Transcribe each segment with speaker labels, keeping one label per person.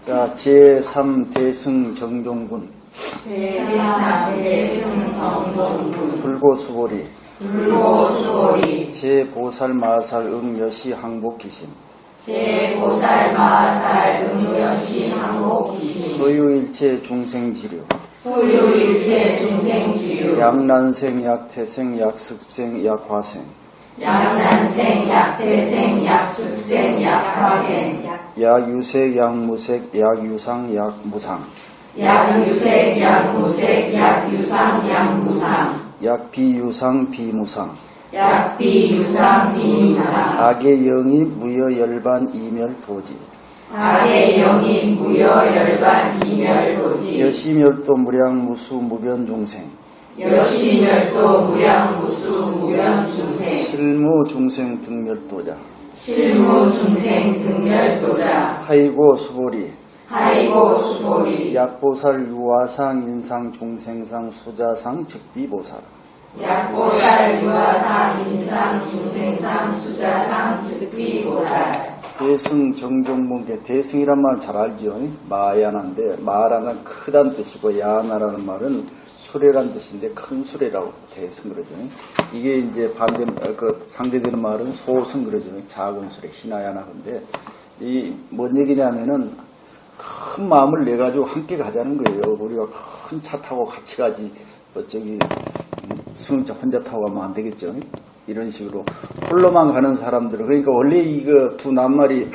Speaker 1: 자, 제3대승 정종군
Speaker 2: 제3대승 정종군
Speaker 1: 불고수보리 제보살마살 응여시 항복귀신
Speaker 2: 제보살마살 응여시 항복귀신
Speaker 1: 소유일체 중생지류
Speaker 2: 소유일체 중생지류
Speaker 1: 약난생 약태생 약습생 약화생
Speaker 2: 약난생 약태생 약습생 약화생
Speaker 1: 약유색 약무색 약유상 약무상
Speaker 2: 약유색 약무색 약유상 약무상
Speaker 1: 약비유상 비무상
Speaker 2: 약비유상 비무상
Speaker 1: 악의 영이 무여열반 이멸도지
Speaker 2: 악의 영이 무여열반 이멸도지
Speaker 1: 여시멸도 무량무수 무변중생
Speaker 2: 여시멸도 무량무수 무변중생
Speaker 1: 실무중생 등멸도자
Speaker 2: 실무중생 등멸도자
Speaker 1: 하이고 수보리 약보살 유화상 인상 중생상 수자상 즉비보살
Speaker 2: 약보살 유화상 인상 중생상 수자상 즉비보살
Speaker 1: 대승 정종문계 대승이란 말 잘 알죠? 마야나인데 마라는 크다는 뜻이고 야나라는 말은 수레란 뜻인데 큰 수레라고 대승 그러죠. 이게 이제 반대 상대되는 말은 소승 그러죠. 작은 수레 시나야나. 근데 이 뭔 얘기냐면은 큰 마음을 내 가지고 함께 가자는 거예요. 우리가 큰 차 타고 같이 가지 저기 승용차 혼자 타고 가면 안 되겠죠. 이런 식으로 홀로만 가는 사람들은 그러니까 원래 이거 두 낱말이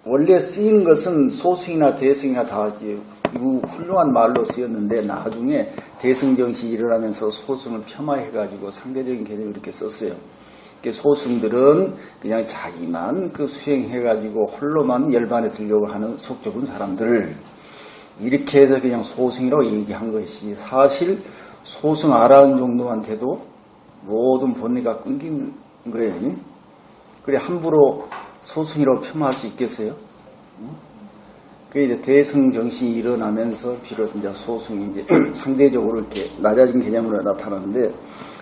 Speaker 1: 원래 쓰인 것은 소승이나 대승이나 다 훌륭한 말로 쓰였는데 나중에 대승정신이 일어나면서 소승을 폄하해가지고 상대적인 개념을 이렇게 썼어요. 소승들은 그냥 자기만 수행해가지고 홀로만 열반에 들려고 하는 속 좁은 사람들을 이렇게 해서 그냥 소승이라고 얘기한 것이 사실 소승 알아는 정도만 돼도 모든 본래가 끊긴 거예요. 그래 함부로 소승이라고 폄하할 수 있겠어요? 그게 이제 대승 정신이 일어나면서 비로소 이제 소승이 이제 상대적으로 이렇게 낮아진 개념으로 나타나는데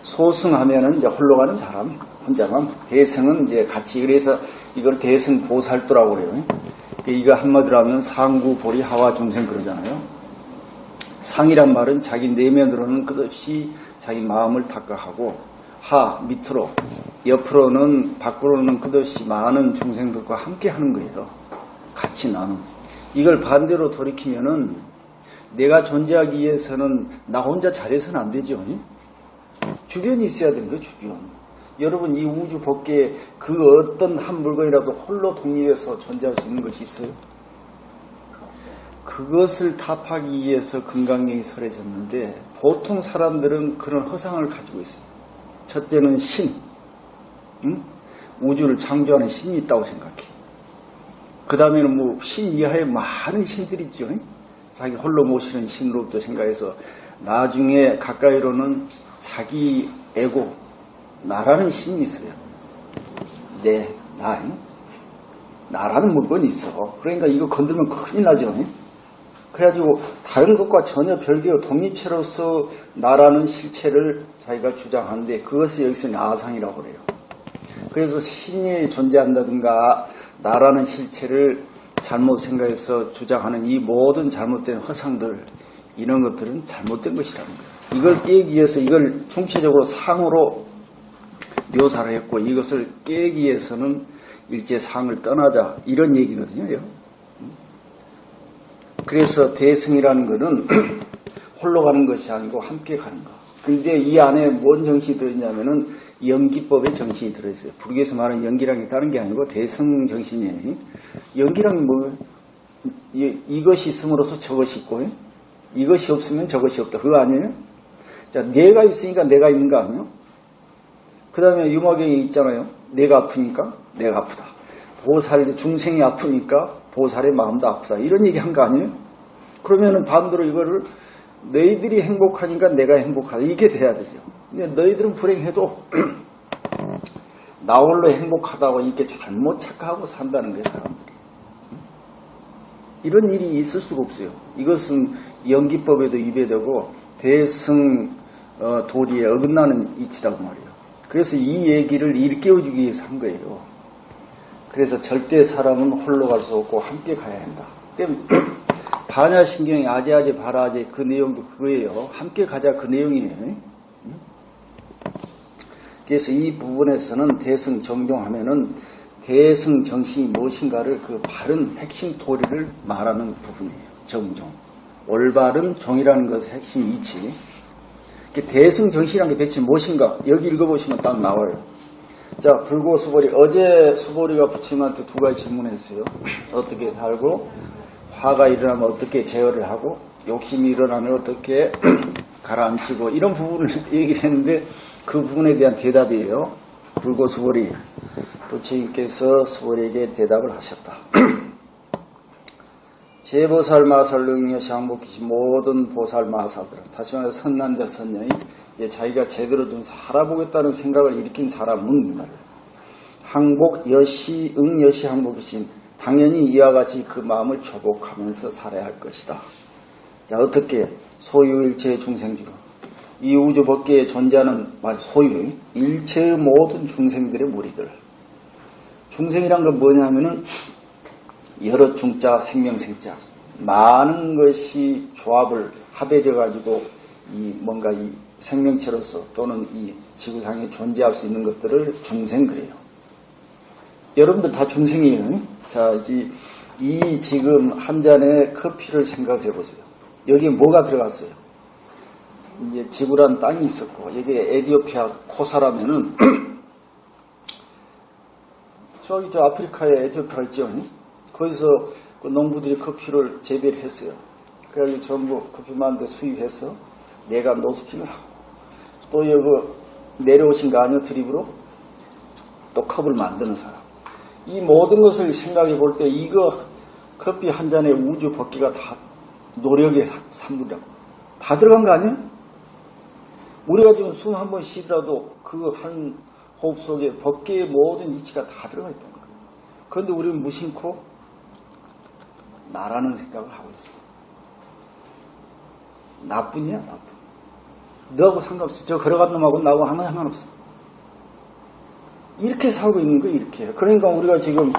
Speaker 1: 소승하면은 이제 홀로 가는 사람 혼자만 대승은 이제 같이 그래서 이걸 대승 보살도라고 그래요. 이거 한마디로 하면 상구 보리 하와 중생 그러잖아요. 상이란 말은 자기 내면으로는 끝없이 자기 마음을 닦아하고 하 밑으로 옆으로는 밖으로는 끝없이 많은 중생들과 함께 하는 거예요. 같이 나누는. 이걸 반대로 돌이키면은 내가 존재하기 위해서는 나 혼자 잘해서는 안 되죠. 주변이 있어야 되는 거예요. 주변. 여러분 이 우주 밖에 그 어떤 한 물건이라도 홀로 독립해서 존재할 수 있는 것이 있어요? 그것을 답하기 위해서 금강경이 설해졌는데 보통 사람들은 그런 허상을 가지고 있어요. 첫째는 신, 우주를 창조하는 신이 있다고 생각해. 그 다음에는 뭐 신 이하에 많은 신들이 있죠. 자기 홀로 모시는 신으로부터 생각해서 나중에 가까이로는 자기 에고, 나라는 신이 있어요. 나라는 물건이 있어. 그러니까 이거 건들면 큰일 나죠. 그래가지고 다른 것과 전혀 별개의 독립체로서 나라는 실체를 자기가 주장하는데 그것을 여기서 아상이라고 그래요. 그래서 신이 존재한다든가 나라는 실체를 잘못 생각해서 주장하는 이 모든 잘못된 허상들 이런 것들은 잘못된 것이라는 거예요. 이걸 깨기 위해서 이걸 총체적으로 상으로 묘사를 했고 이것을 깨기 위해서는 일제 상을 떠나자 이런 얘기거든요. 그래서 대승이라는 것은 홀로 가는 것이 아니고 함께 가는 것. 그런데 이 안에 뭔 정신이 들어있냐면은 연기법의 정신이 들어있어요. 불교에서 말하는 연기랑이 다른 게 아니고 대승 정신이에요. 연기랑이 뭐예요? 이것이 있음으로써 저것이 있고 이것이 없으면 저것이 없다. 그거 아니에요? 자, 내가 있으니까 내가 있는 거 아니에요? 그 다음에 유마경이 있잖아요. 내가 아프니까 내가 아프다. 보살 중생이 아프니까 보살의 마음도 아프다. 이런 얘기 한 거 아니에요? 그러면은 반대로 이거를 너희들이 행복하니까 내가 행복하다. 이게 돼야 되죠. 근데 너희들은 불행해도 나 홀로 행복하다고 이렇게 잘못 착각하고 산다는 거예요. 사람들이. 이런 일이 있을 수가 없어요. 이것은 연기법에도 위배되고 대승 도리에 어긋나는 이치다고 말이에요. 그래서 이 얘기를 일깨워주기 위해서 한 거예요. 그래서 절대 사람은 홀로 갈 수 없고 함께 가야 한다. 반야신경의 아제아제 바라아제 그 내용도 그거예요. 함께 가자 그 내용이에요. 그래서 이 부분에서는 대승정종하면은 대승정신이 무엇인가를 그 바른 핵심 도리를 말하는 부분이에요. 정종. 올바른 종이라는 것의 핵심이 있지. 대승정신이라는 게 대체 무엇인가? 여기 읽어보시면 딱 나와요. 자, 불고수보리. 어제 수보리가 부처님한테 두 가지 질문했어요. 어떻게 살고, 화가 일어나면 어떻게 제어를 하고, 욕심이 일어나면 어떻게 가라앉히고, 이런 부분을 얘기를 했는데 그 부분에 대한 대답이에요. 불고수보리. 부처님께서 수보리에게 대답을 하셨다. 제보살 마살 능여시 항복기시 모든 보살 마살들은 다시 말해서 선난자 선녀이 이제 자기가 제대로 좀 살아보겠다는 생각을 일으킨 사람은 이 말이에요. 항복 여시 응여시 항복기시 당연히 이와 같이 그 마음을 조복하면서 살아야 할 것이다. 자, 어떻게 소유 일체의 중생주로 이 우주 법계에 존재하는 소유 일체의 모든 중생들의 무리들. 중생이란 건 뭐냐면은 여러 중자, 생명생자, 많은 것이 조합을 합해져 가지고 뭔가 이 생명체로서 또는 이 지구상에 존재할 수 있는 것들을 중생 그래요. 여러분들 다 중생이에요. 자, 이 지금 한 잔의 커피를 생각해 보세요. 여기에 뭐가 들어갔어요? 이제 지구란 땅이 있었고 여기에 에티오피아 코사라면은 저기 저 아프리카에 에티오피아가 있죠. 거기서 그 농부들이 커피를 재배를 했어요. 그래가지고 전부 커피 만들 수입해서 내가 노스킹을 하고 또 여기 내려오신 거 아니에요? 드립으로 또 컵을 만드는 사람. 이 모든 것을 생각해 볼 때 이거 커피 한 잔에 우주 법계가 다 노력의 산물이라고 다 들어간 거 아니에요? 우리가 지금 숨 한 번 쉬더라도 그 한 호흡 속에 법계의 모든 이치가 다 들어가 있다는 거예요. 그런데 우리는 무심코 나라는 생각을 하고 있어. 나뿐이야, 나뿐. 너하고 상관없어. 저 걸어간 놈하고 나하고 아무 상관없어. 이렇게 살고 있는 거예요, 이렇게. 그러니까 우리가 지금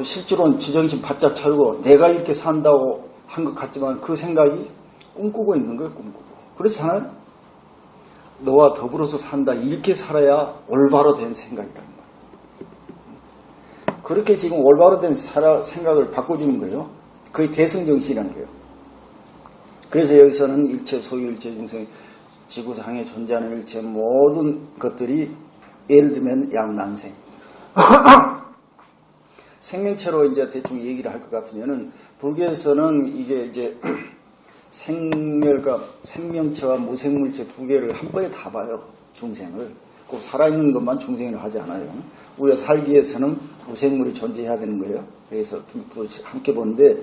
Speaker 1: 실제로는 지정신 바짝 차리고 내가 이렇게 산다고 한 것 같지만 그 생각이 꿈꾸고 있는 거예요, 꿈꾸고. 그렇잖아요? 너와 더불어서 산다. 이렇게 살아야 올바로 된 생각이란 말이에요. 그렇게 지금 올바로 된 생각을 바꿔주는 거예요. 거의 대승정신이라는 거예요. 그래서 여기서는 일체 소유 일체 중생 지구상에 존재하는 일체 모든 것들이 예를 들면 양난생 생명체로 이제 대충 얘기를 할 것 같으면은 불교에서는 이게 이제 생명체와 무생물체 두 개를 한 번에 다 봐요. 중생을. 꼭 살아있는 것만 중생을 하지 않아요. 우리가 살기 위해서는 무생물이 존재해야 되는 거예요. 그래서 두 함께 보는데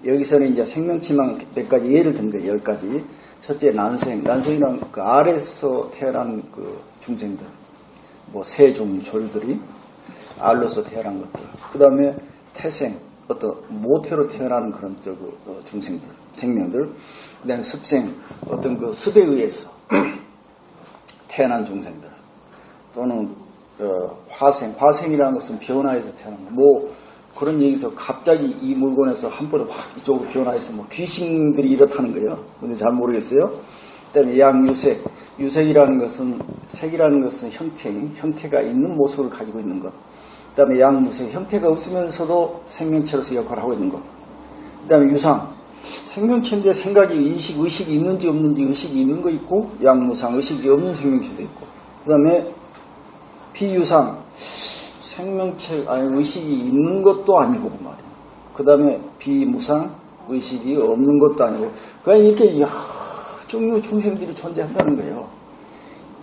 Speaker 1: 여기서는 이제 생명체만 몇 가지 예를 든 거예요. 10가지. 첫째 난생. 난생이란 그 알에서 태어난 그 중생들. 뭐 새 종류 조류들이 알로서 태어난 것들. 그 다음에 태생. 어떤 모태로 태어나는 그런 중생들, 생명들. 그 다음에 습생. 어떤 그 습에 의해서 태어난 중생들. 또는 화생. 화생이라는 것은 변화해서 태어난 거. 뭐 그런 얘기에서 갑자기 이 물건에서 한 번에 확 이쪽으로 변화해서 뭐 귀신들이 이렇다는 거예요. 근데 잘 모르겠어요. 그다음에 양유색. 유색이라는 것은 색이라는 것은 형태가 있는 모습을 가지고 있는 것. 그다음에 양무색. 형태가 없으면서도 생명체로서 역할을 하고 있는 것. 그다음에 유상. 생명체인데 생각이 의식이 있는지 없는지 의식이 있는 거 있고 양무상. 의식이 없는 생명체도 있고. 그다음에 비유상. 생명체 의식이 있는 것도 아니고 말이에요. 그 다음에 비무상 의식이 없는 것도 아니고 그냥 이렇게 종류 중생들이 존재한다는 거예요.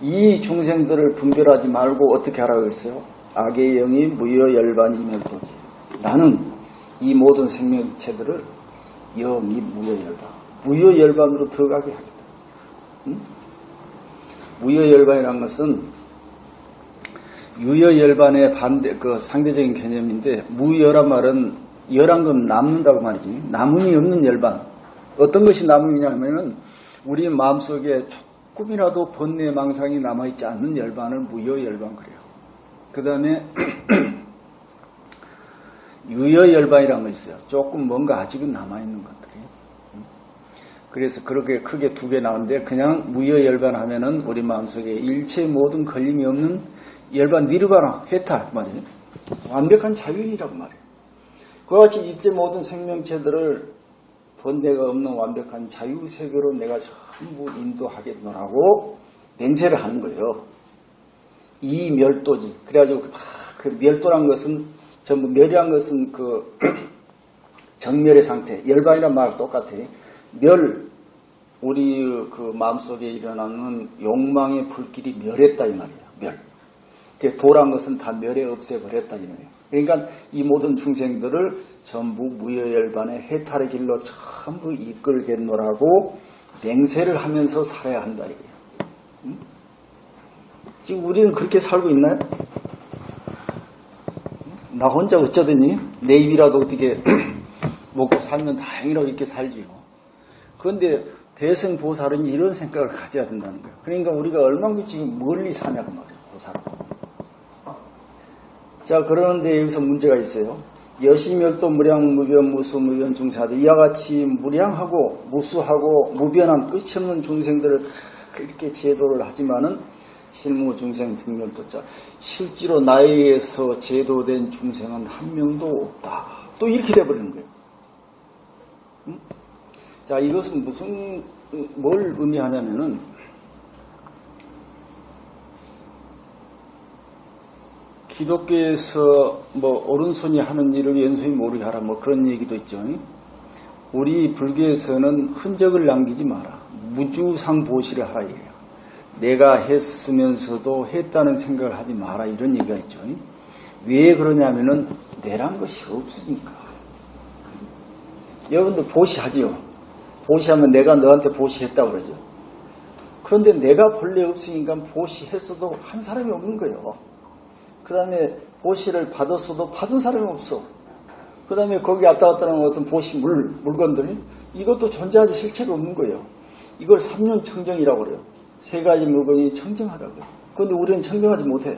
Speaker 1: 이 중생들을 분별하지 말고 어떻게 하라고 했어요? 악의 영이 무여열반이 멸도지. 나는 이 모든 생명체들을 영이 무여열반으로 들어가게 하겠다. 응? 무여열반이라는 것은 유여열반의 반대, 그 상대적인 개념인데, 무여란 말은, 열한 건 남는다고 말이지. 남음이 없는 열반. 어떤 것이 남음이냐 하면은, 우리 마음속에 조금이라도 번뇌 망상이 남아있지 않는 열반을 무여열반 그래요. 그 다음에, 유여열반이라는 거 있어요. 조금 뭔가 아직은 남아있는 것들이. 그래서 그렇게 크게 두 개 나오는데 그냥 무여열반 하면은 우리 마음속에 일체 모든 걸림이 없는 열반 니르바나 해탈 말이에요. 완벽한 자유이라고 말이에요. 그와 같이 이때 모든 생명체들을 번뇌가 없는 완벽한 자유세계로 내가 전부 인도하겠노라고 맹세를 하는 거예요. 이 멸도지. 그래가지고 그 멸도란 것은 전부 멸이란 것은 그 정멸의 상태. 열반이란 말 똑같아. 우리 그 마음속에 일어나는 욕망의 불길이 멸했다 이 말이에요. 멸. 도란 것은 다 멸에 없애버렸다 이 말이에요. 그러니까 이 모든 중생들을 전부 무여열반의 해탈의 길로 전부 이끌겠노라고 맹세를 하면서 살아야 한다 이거예요. 지금 우리는 그렇게 살고 있나요? 나 혼자 어쩌더니 내 입이라도 어떻게 먹고 살면 다행이라고 이렇게 살지요. 그런데 대승보살은 이런 생각을 가져야 된다는 거예요. 그러니까 우리가 얼마나 지금 멀리 사냐고 말이에요. 보살하고. 자, 그러는데 여기서 문제가 있어요. 여시멸도 무량 무변 무수 무변 중생하되 이와 같이 무량하고 무수하고 무변한 끝이 없는 중생들을 이렇게 제도를 하지만은 실무 중생 등멸도자 실제로 나에 의해서 제도된 중생은 한 명도 없다. 또 이렇게 돼버리는 거예요. 자, 이것은 뭘 의미하냐면은 기독교에서 뭐 오른손이 하는 일을 왼손이 모르게 하라 뭐 그런 얘기도 있죠. 우리 불교에서는 흔적을 남기지 마라. 무주상보시를 하라 이래요. 내가 했으면서도 했다는 생각을 하지 마라 이런 얘기가 있죠. 왜 그러냐면은 내란 것이 없으니까. 여러분들 보시하지요. 보시하면 내가 너한테 보시했다고 그러죠. 그런데 내가 본래 없으니까 보시했어도 한 사람이 없는 거예요. 그 다음에 보시를 받았어도 받은 사람이 없어. 그 다음에 거기 왔다 갔다 하는 어떤 보시 물건들이 이것도 존재하지 실체가 없는 거예요. 이걸 삼륜청정이라고 그래요. 세 가지 물건이 청정하다고요. 그런데 우리는 청정하지 못해.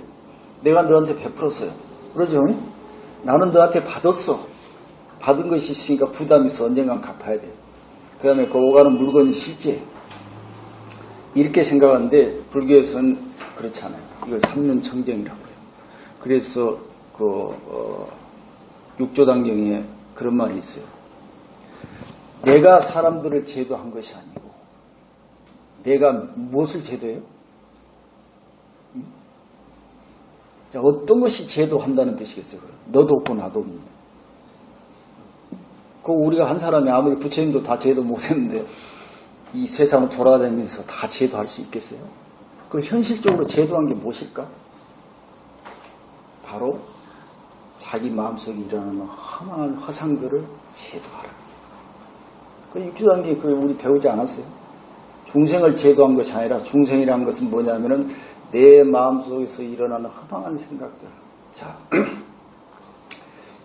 Speaker 1: 내가 너한테 베풀었어요. 그러죠? 나는 너한테 받았어. 받은 것이 있으니까 부담이 있어. 언젠간 갚아야 돼. 그 다음에 그 오가는 물건이 실제. 이렇게 생각하는데 불교에서는 그렇지 않아요. 이걸 삼륜청정이라고 해요. 그래서 육조단경에 그런 말이 있어요. 내가 사람들을 제도한 것이 아니고 내가 무엇을 제도해요? 자, 어떤 것이 제도한다는 뜻이겠어요? 너도 없고 나도 없는데. 그 우리가 한 사람이 아무리 부처님도 다 제도 못했는데 이 세상을 돌아다니면서 다 제도할 수 있겠어요? 그 현실적으로 제도한 게 무엇일까? 바로 자기 마음속에 일어나는 험한 허상들을 제도하라. 그 육주단계 그 우리 배우지 않았어요? 중생을 제도한 것이 아니라 중생이라는 것은 뭐냐면은 내 마음속에서 일어나는 허망한 생각들. 자,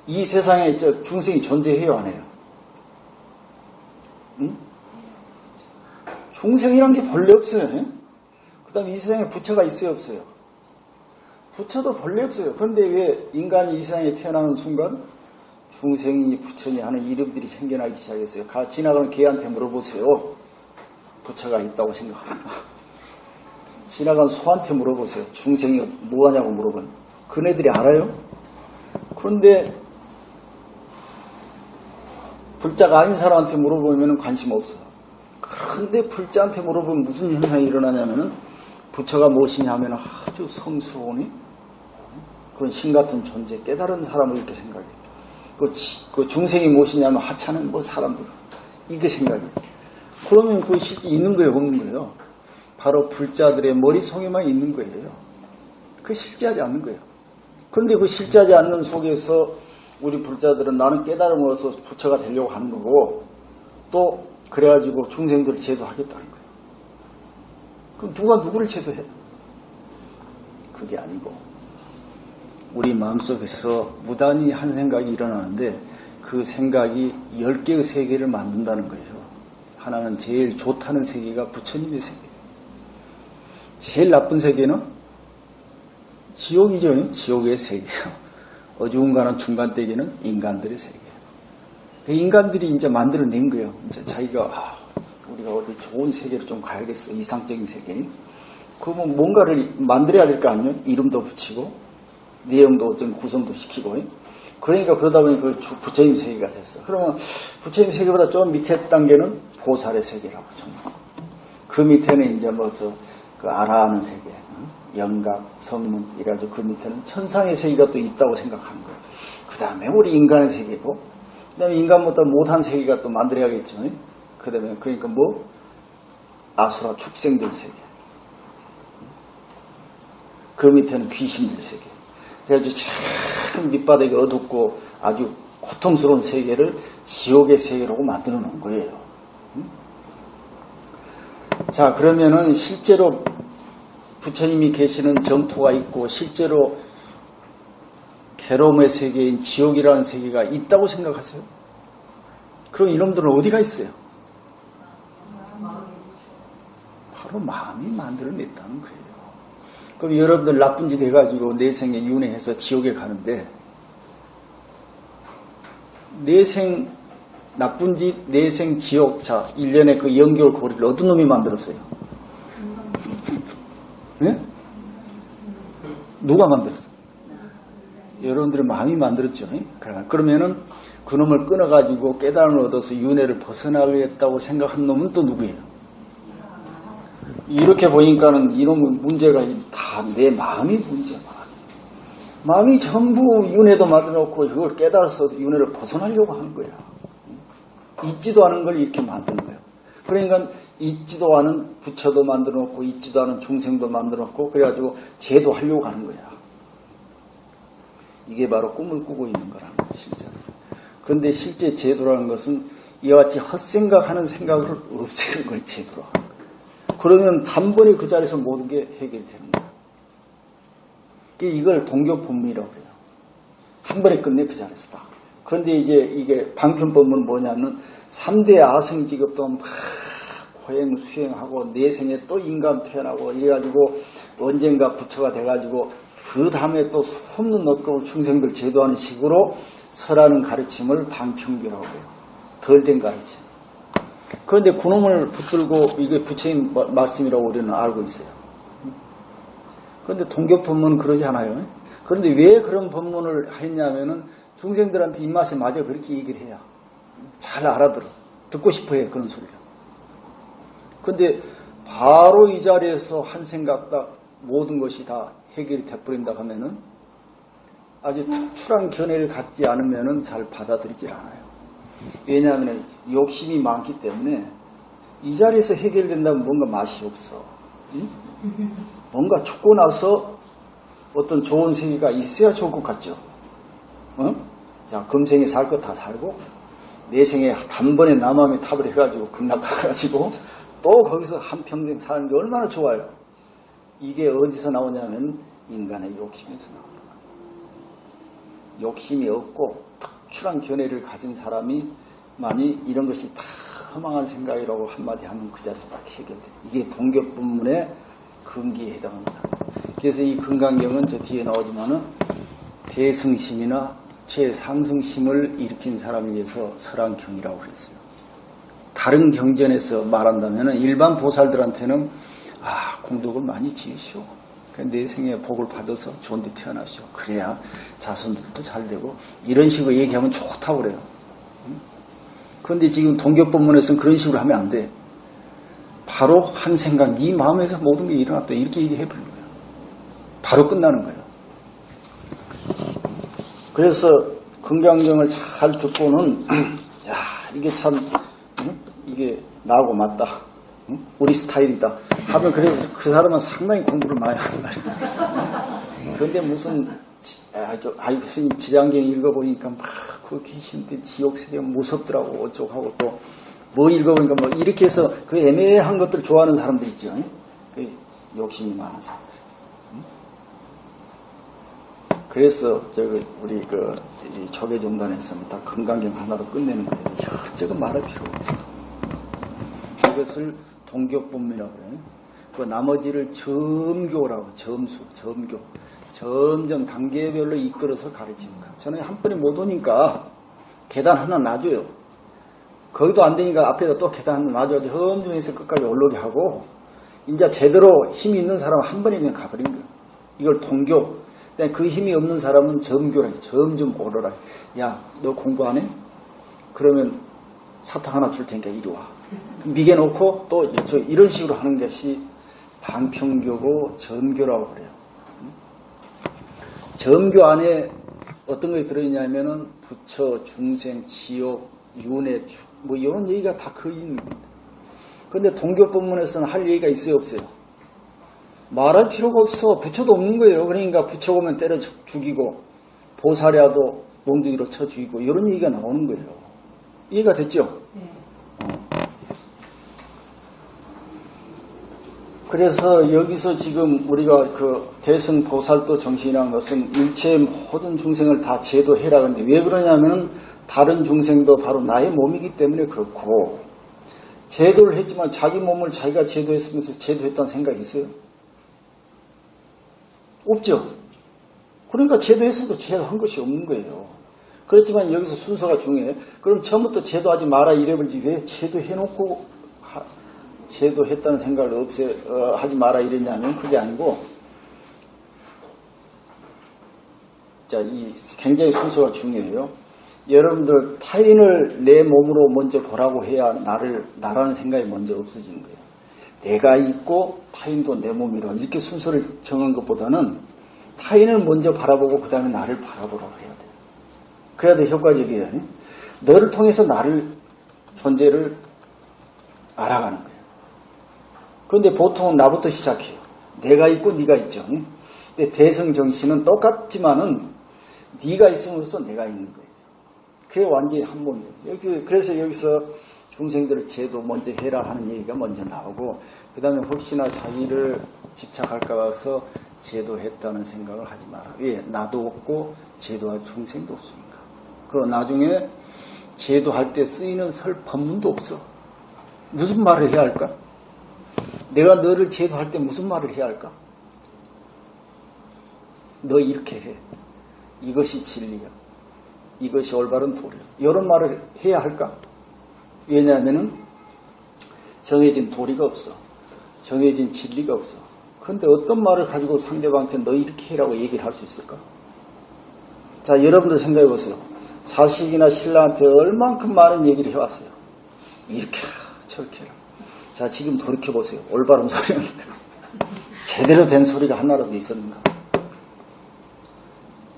Speaker 1: 이 세상에 중생이 존재해요, 안 해요? 응? 중생이란 게 본래 없어요. 그 다음에 이 세상에 부처가 있어요, 없어요? 부처도 본래 없어요. 그런데 왜 인간이 이 세상에 태어나는 순간 중생이 부처니 하는 이름들이 생겨나기 시작했어요. 지나가는 개한테 물어보세요. 부처가 있다고 생각하나. 지나간 소한테 물어보세요. 중생이 뭐하냐고 물어보는. 그네들이 알아요? 그런데 불자가 아닌 사람한테 물어보면 관심 없어. 그런데 불자한테 물어보면 무슨 현상이 일어나냐면은 부처가 무엇이냐 하면 아주 성스러우니 그런 신 같은 존재, 깨달은 사람을 이렇게 생각해요. 그 중생이 무엇이냐면 하찮은 뭐 사람들. 이게 생각이에요. 그러면 그 실제 있는 거예요, 없는 거예요? 바로 불자들의 머릿속에만 있는 거예요. 그 실제하지 않는 거예요. 그런데 그 실제하지 않는 속에서 우리 불자들은 나는 깨달음을 얻어서 부처가 되려고 하는 거고 또 그래가지고 중생들을 제도하겠다는 거예요. 그럼 누가 누구를 제도해? 그게 아니고 우리 마음속에서 무단히 한 생각이 일어나는데 그 생각이 10개의 세계를 만든다는 거예요. 하나는 제일 좋다는 세계가 부처님의 세계예요. 제일 나쁜 세계는 지옥이죠. 지옥의 세계예요. 어중간한 중간대기는 인간들의 세계. 그 인간들이 이제 만들어낸 거예요. 이제 자기가 우리가 어디 좋은 세계로 좀 가야겠어. 이상적인 세계. 그러면 뭔가를 만들어야 될 거 아니에요? 이름도 붙이고 내용도 어떤 구성도 시키고. 그러니까 그러다 보니 그 부처님 세계가 됐어. 그러면 부처님 세계보다 좀 밑에 단계는 보살의 세계라고 정해요. 그 밑에는 이제 그 알아하는 세계, 영각, 성문 이래가지고 그 밑에는 천상의 세계가 또 있다고 생각하는 거예요. 그 다음에 우리 인간의 세계고, 그 다음에 인간보다 못한 세계가 또 만들어야겠죠. 그 다음에 그러니까 아수라 축생들 세계. 그 밑에는 귀신들 세계. 그래가지고 참 밑바닥이 어둡고 아주 고통스러운 세계를 지옥의 세계라고 만들어 놓은 거예요. 자, 그러면은 실제로 부처님이 계시는 정토가 있고 실제로 괴로움의 세계인 지옥이라는 세계가 있다고 생각하세요? 그럼 이놈들은 어디가 있어요? 바로 마음이 만들어냈다는 거예요. 그럼 여러분들 나쁜 짓 해가지고 내생에 윤회해서 지옥에 가는데 내생 나쁜 짓, 내생 지옥, 자, 1년에 그 연결 고리를 어떤 놈이 만들었어요? 네? 누가 만들었어요? 여러분들의 마음이 만들었죠. 그러면은 그 놈을 끊어가지고 깨달음을 얻어서 윤회를 벗어나겠다고 생각한 놈은 또 누구예요? 이렇게 보니까는 이놈의 문제가 다 내 마음이 문제야. 마음이 전부 윤회도 만들어놓고 이걸 깨달아서 윤회를 벗어나려고 하는 거야. 있지도 않은 걸 이렇게 만드는 거예요. 그러니까 있지도 않은 부처도 만들어놓고 있지도 않은 중생도 만들어놓고 그래가지고 제도하려고 하는 거야. 이게 바로 꿈을 꾸고 있는 거라는 거예요. 실제로. 그런데 실제 제도라는 것은 이와 같이 헛생각하는 생각을 없애는 걸 제도로 하는 거예요. 그러면 단번에 그 자리에서 모든 게 해결이 되는 거예요. 이걸 동교법문이라고 해요. 한 번에 끝내 그 자리에서 다. 그런데 이제 이게 방편법문은 뭐냐면 3대 아성직업도 막 고행 수행하고 내생에 또 인간 태어나고 이래가지고 언젠가 부처가 돼가지고 그 다음에 또 수없는 업급을 중생들 제도하는 식으로 설하는 가르침을 방편교라고 해요. 덜 된 가르침. 그런데 그놈을 붙들고 이게 부처님 말씀이라고 우리는 알고 있어요. 그런데 동교법문은 그러지 않아요. 그런데 왜 그런 법문을 했냐면은 중생들한테 입맛에 맞아 그렇게 얘기를 해야 잘 알아들어. 듣고 싶어 해, 그런 소리를. 그런데 바로 이 자리에서 한 생각 딱 모든 것이 다 해결이 돼버린다 하면은 아주 특출한 견해를 갖지 않으면은 잘 받아들이질 않아요. 왜냐하면 욕심이 많기 때문에 이 자리에서 해결된다면 뭔가 맛이 없어. 응? 뭔가 죽고 나서 어떤 좋은 세계가 있어야 좋을 것 같죠. 자, 금생에 살 거 다 살고 내생에 단번에 남함에 탑을 해가지고 극락가가지고 또 거기서 한평생 사는 게 얼마나 좋아요. 이게 어디서 나오냐면 인간의 욕심에서 나옵니다. 욕심이 없고 특출한 견해를 가진 사람이 만이 이런 것이 다 허망한 생각이라고 한마디 하면 그 자리에서 딱 해결돼요. 이게 동교법문의 근기에 해당하는 사람. 그래서 이 금강경은 저 뒤에 나오지만은 대승심이나 최상승심을 일으킨 사람을 위해서 설한 경이라고 그랬어요. 다른 경전에서 말한다면 일반 보살들한테는 공덕을 많이 지으시오. 내 생에 복을 받아서 좋은 데 태어나시오. 그래야 자손들도 잘 되고 이런 식으로 얘기하면 좋다고 그래요. 그런데 지금 동교법문에서는 그런 식으로 하면 안 돼. 바로 한 생각, 네 마음에서 모든 게 일어났다. 이렇게 얘기해버리는 거예요. 바로 끝나는 거예요. 그래서 금강경을 잘 듣고는 야, 이게 참 이게 나하고 맞다. 우리 스타일이다. 하면 그래서 그 사람은 상당히 공부를 많이 하는 말이에요. 그런데 무슨 스님 지장경 읽어보니까 막 그 귀신들 지옥세계 무섭더라고 어쩌고 하고 또 뭐 읽어보니까 뭐 이렇게 해서 그 애매한 것들 좋아하는 사람들 있죠. 그 욕심이 많은 사람들. 그래서 우리 조계종단에서는 다 금강경 하나로 끝내는 거예요. 저거 말할 필요 없어요. 이것을 동교법문이라고 그래요. 그 나머지를 점교라고, 점교. 점점 단계별로 이끌어서 가르치는 거야. 저는 한 번에 못 오니까 계단 하나 놔줘요. 거기도 안 되니까 앞에다 또 계단 하나 놔줘야지 험중에서 끝까지 올라오게 하고, 이제 제대로 힘이 있는 사람은 한 번에 그냥 가버린 거야. 이걸 통교. 그 힘이 없는 사람은 점교라. 점점 오르라. 야, 너 공부 안 해? 그러면 사탕 하나 줄 테니까 이리 와. 미개놓고 또 이런 식으로 하는 것이 방평교고 점교라고 그래요. 점교 안에 어떤 것이 들어있냐면은 부처, 중생, 지옥, 윤회, 뭐 이런 얘기가 다 거의 있는 겁니다. 그런데 동교법문에서는 할 얘기가 있어요, 없어요? 말할 필요가 없어. 부처도 없는 거예요. 그러니까 부처 오면 때려 죽이고 보살이라도 몽둥이로 쳐 죽이고 이런 얘기가 나오는 거예요. 이해가 됐죠? 네. 그래서 여기서 지금 우리가 그 대승보살도 정신이라는 것은 일체 모든 중생을 다 제도해라. 근데 왜 그러냐면은 다른 중생도 바로 나의 몸이기 때문에 그렇고, 제도를 했지만 자기 몸을 자기가 제도했으면서 제도했다는 생각이 있어요? 없죠. 그러니까 제도했어도 제도한 것이 없는 거예요. 그렇지만 여기서 순서가 중요해. 그럼 처음부터 제도하지 마라 이래버리지 왜 제도해놓고 제도했다는 생각을 하지 마라 이랬냐면 그게 아니고, 자, 이 굉장히 순서가 중요해요. 여러분들 타인을 내 몸으로 먼저 보라고 해야 나라는 생각이 먼저 없어지는 거예요. 내가 있고 타인도 내 몸이라 이렇게 순서를 정한 것보다는 타인을 먼저 바라보고 그 다음에 나를 바라보라고 해야 돼요. 그래야 더 효과적이에요. 너를 통해서 나를 존재를 알아가는 거예요. 그런데 보통은 나부터 시작해요. 내가 있고 네가 있죠. 근데 대승정신은 똑같지만은 네가 있음으로써 내가 있는 거예요. 그게 완전히 한 몸이에요. 그래서 여기서 중생들을 제도 먼저 해라 하는 얘기가 먼저 나오고, 그 다음에 혹시나 자기를 집착할까 봐서 제도했다는 생각을 하지 마라. 왜? 나도 없고 제도할 중생도 없으니까. 그리고 나중에 제도할 때 쓰이는 설 법문도 없어. 무슨 말을 해야 할까? 내가 너를 제도할 때 무슨 말을 해야 할까? 너 이렇게 해. 이것이 진리야. 이것이 올바른 도리야. 이런 말을 해야 할까? 왜냐하면은 정해진 도리가 없어. 정해진 진리가 없어. 그런데 어떤 말을 가지고 상대방한테 너 이렇게 해라고 얘기를 할 수 있을까? 자, 여러분들 생각해 보세요. 자식이나 신랑한테 얼만큼 많은 얘기를 해왔어요. 이렇게 해라, 저렇게 해라. 자, 지금 돌이켜 보세요. 올바른 소리는 제대로 된 소리가 하나라도 있었는가?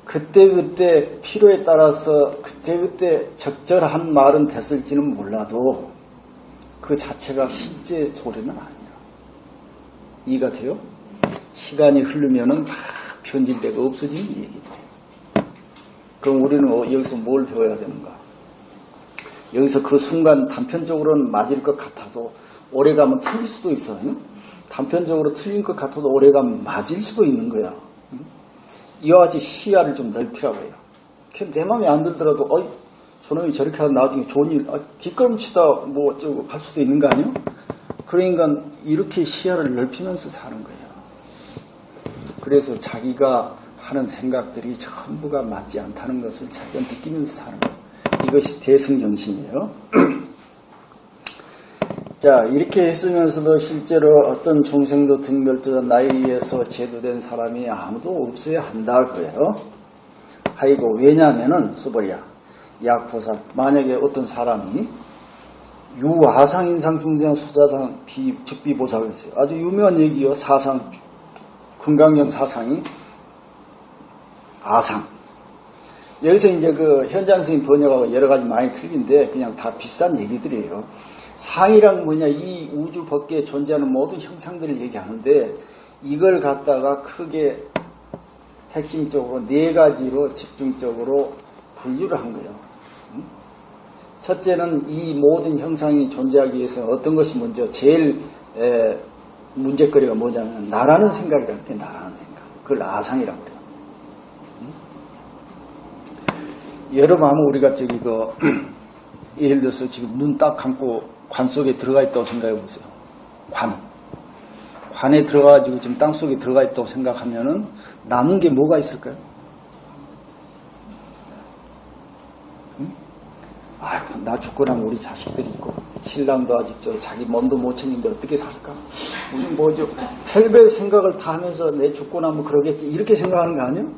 Speaker 1: 그때그때 필요에 따라서 그때그때 적절한 말은 됐을지는 몰라도 그 자체가 실제 소리는 아니야. 이해가 돼요? 시간이 흐르면은 다 변질되고 없어지는 얘기들이에요. 그럼 우리는 여기서 뭘 배워야 되는가? 여기서 그 순간 단편적으로는 맞을 것 같아도 오래가면 틀릴 수도 있어요. 단편적으로 틀린 것 같아도 오래가면 맞을 수도 있는 거야. 이와 같이 시야를 좀 넓히라고 해요. 내 마음에 안 들더라도 저놈이 저렇게 하면 나중에 좋은 일 뒷걸음치다 뭐 어쩌고 할 수도 있는 거 아니에요? 그러니까 이렇게 시야를 넓히면서 사는 거예요. 그래서 자기가 하는 생각들이 전부가 맞지 않다는 것을 자기가 느끼면서 사는 거예요. 이것이 대승정신이에요. 자, 이렇게 했으면서도 실제로 어떤 중생도 등멸자 나에 의해서 제도된 사람이 아무도 없어야 한다 그래요. 아이고, 왜냐하면은 수보리야, 약보살, 만약에 어떤 사람이 유아상, 인상, 중생, 수자상, 즉비보살을 했어요. 아주 유명한 얘기요. 사상, 금강경 사상이 아상. 여기서 이제 그 현장 스님 번역하고 여러 가지 많이 틀린데 그냥 다 비슷한 얘기들이에요. 상이란 뭐냐, 이 우주 밖에 존재하는 모든 형상들을 얘기하는데 이걸 갖다가 크게 핵심적으로 네 가지로 집중적으로 분류를 한 거예요. 첫째는 이 모든 형상이 존재하기 위해서 어떤 것이 먼저 제일 문제거리가 뭐냐면 나라는 생각이라는 게 나라는 생각. 그걸 아상이라고 그래요. 여러분 하면 우리가 저기 예를 들어서 지금 눈 딱 감고 관 속에 들어가 있다고 생각해 보세요. 관 간에 들어가가지고 지금 땅속에 들어가 있다고 생각하면은 남은 게 뭐가 있을까요? 응? 아이고, 나 죽고 나면 우리 자식들이 있고, 신랑도 아직 자기 몸도 못 챙긴데 어떻게 살까? 우리 뭐죠? 별별 생각을 다 하면서 내 죽고 나면 그러겠지. 이렇게 생각하는 거 아니에요?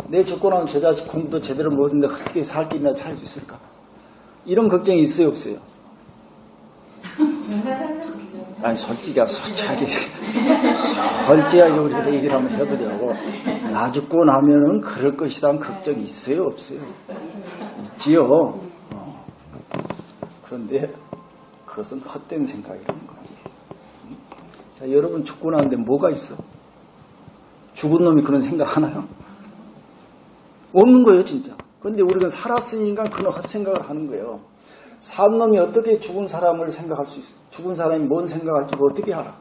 Speaker 1: 내 죽고 나면 저 자식 공부도 제대로 못했는데 어떻게 살 길이나 찾을 수 있을까? 이런 걱정이 있어요, 없어요? 아니, 솔직하게 우리가 얘기를 한번 해보자고. 나 죽고 나면은 그럴 것이라는 걱정이 있어요, 없어요? 있지요. 그런데 그것은 헛된 생각이라는 거예요. 자, 여러분 죽고 나는데 뭐가 있어? 죽은 놈이 그런 생각 하나요? 없는 거예요, 진짜. 그런데 우리가 살았으니까 그런 헛생각을 하는 거예요. 산 놈이 어떻게 죽은 사람을 생각할 수 있어? 죽은 사람이 뭔 생각할지 어떻게 알아?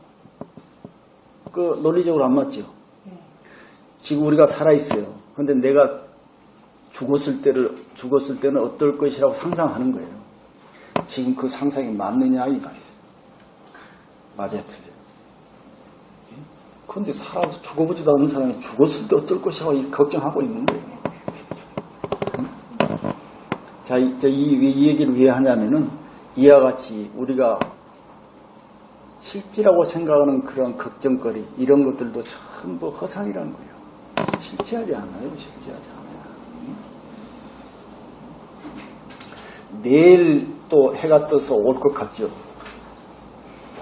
Speaker 1: 그 논리적으로 안 맞죠? 지금 우리가 살아있어요. 그런데 내가 죽었을 때는 어떨 것이라고 상상하는 거예요. 지금 그 상상이 맞느냐 이 말이에요. 맞아요, 틀려요. 그런데 살아서 죽어보지도 않은 사람이 죽었을 때 어떨 것이라고 걱정하고 있는 거예요. 자, 이 얘기를 왜 하냐면은 이와 같이 우리가 실제라고 생각하는 그런 걱정거리 이런 것들도 전부 허상이라는 거예요. 실제하지 않아요. 실제하지 않아요. 내일 또 해가 떠서 올 것 같죠.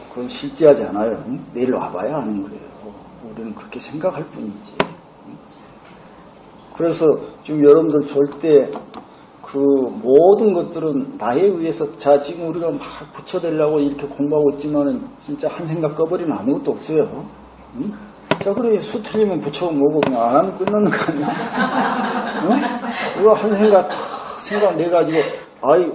Speaker 1: 그건 실제하지 않아요. 내일 와봐야 아는 거예요. 우리는 그렇게 생각할 뿐이지. 그래서 지금 여러분들 절대 그 모든 것들은 나에 의해서 지금 우리가 막 붙여대려고 이렇게 공부하고 있지만은 진짜 한 생각 꺼버리면 아무것도 없어요. 응? 자, 그래 수 틀리면 붙여면 뭐고 그냥 안 하면 끝나는 거 아니야? 응? 우리가 한 생각 내가지고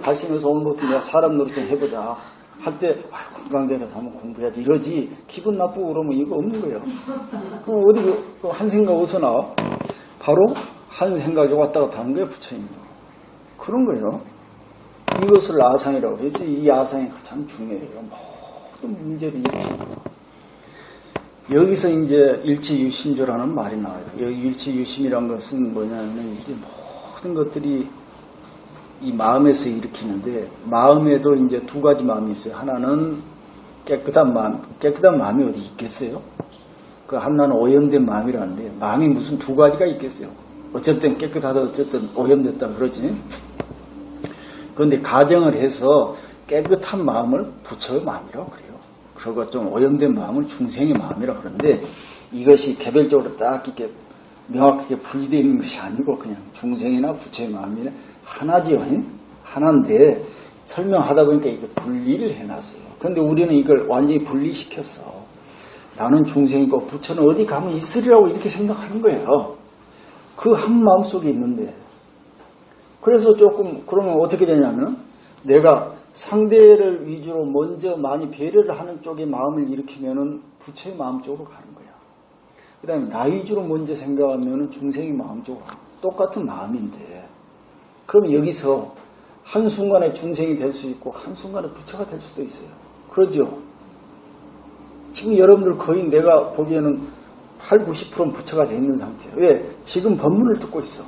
Speaker 1: 발심해서 온 것도 내가 사람 노릇 좀 해보자 할 때 건강대에서 한번 공부해야지 이러지 기분 나쁘고 그러면 이거 없는 거예요. 그럼 어디 한 생각 어디서 나와? 바로 한 생각이 왔다 갔다 하는 거예요. 부처님도. 그런 거예요. 이것을 아상이라고 해서 이 아상이 가장 중요해요. 모든 문제를 일으킵니다. 여기서 이제 일체유심조라는 말이 나와요. 여기 일체유심이란 것은 뭐냐면 이게 모든 것들이 이 마음에서 일으키는데 마음에도 이제 두 가지 마음이 있어요. 하나는 깨끗한 마음이 어디 있겠어요? 그 하나는 오염된 마음이라는데 마음이 무슨 두 가지가 있겠어요? 어쨌든 깨끗하다 어쨌든 오염됐다 그러지. 그런데 가정을 해서 깨끗한 마음을 부처의 마음이라고 그래요. 그리고 좀 오염된 마음을 중생의 마음이라고 그러는데 이것이 개별적으로 딱 이렇게 명확하게 분리되어 있는 것이 아니고 그냥 중생이나 부처의 마음이나 하나지요. 하나인데 설명하다 보니까 이게 분리를 해놨어요. 그런데 우리는 이걸 완전히 분리시켰어. 나는 중생이고 부처는 어디 가면 있으리라고 이렇게 생각하는 거예요. 그 한 마음 속에 있는데 그래서 조금 그러면 어떻게 되냐면 내가 상대를 위주로 먼저 많이 배려를 하는 쪽에 마음을 일으키면은 부처의 마음 쪽으로 가는 거야. 그 다음에 나 위주로 먼저 생각하면은 중생의 마음 쪽으로 가는 거야. 똑같은 마음인데 그럼 여기서 한순간에 중생이 될 수 있고 한순간에 부처가 될 수도 있어요. 그러죠? 지금 여러분들 거의 내가 보기에는 8, 90%는 부처가 되어 있는 상태예요. 왜? 지금 법문을 듣고 있어.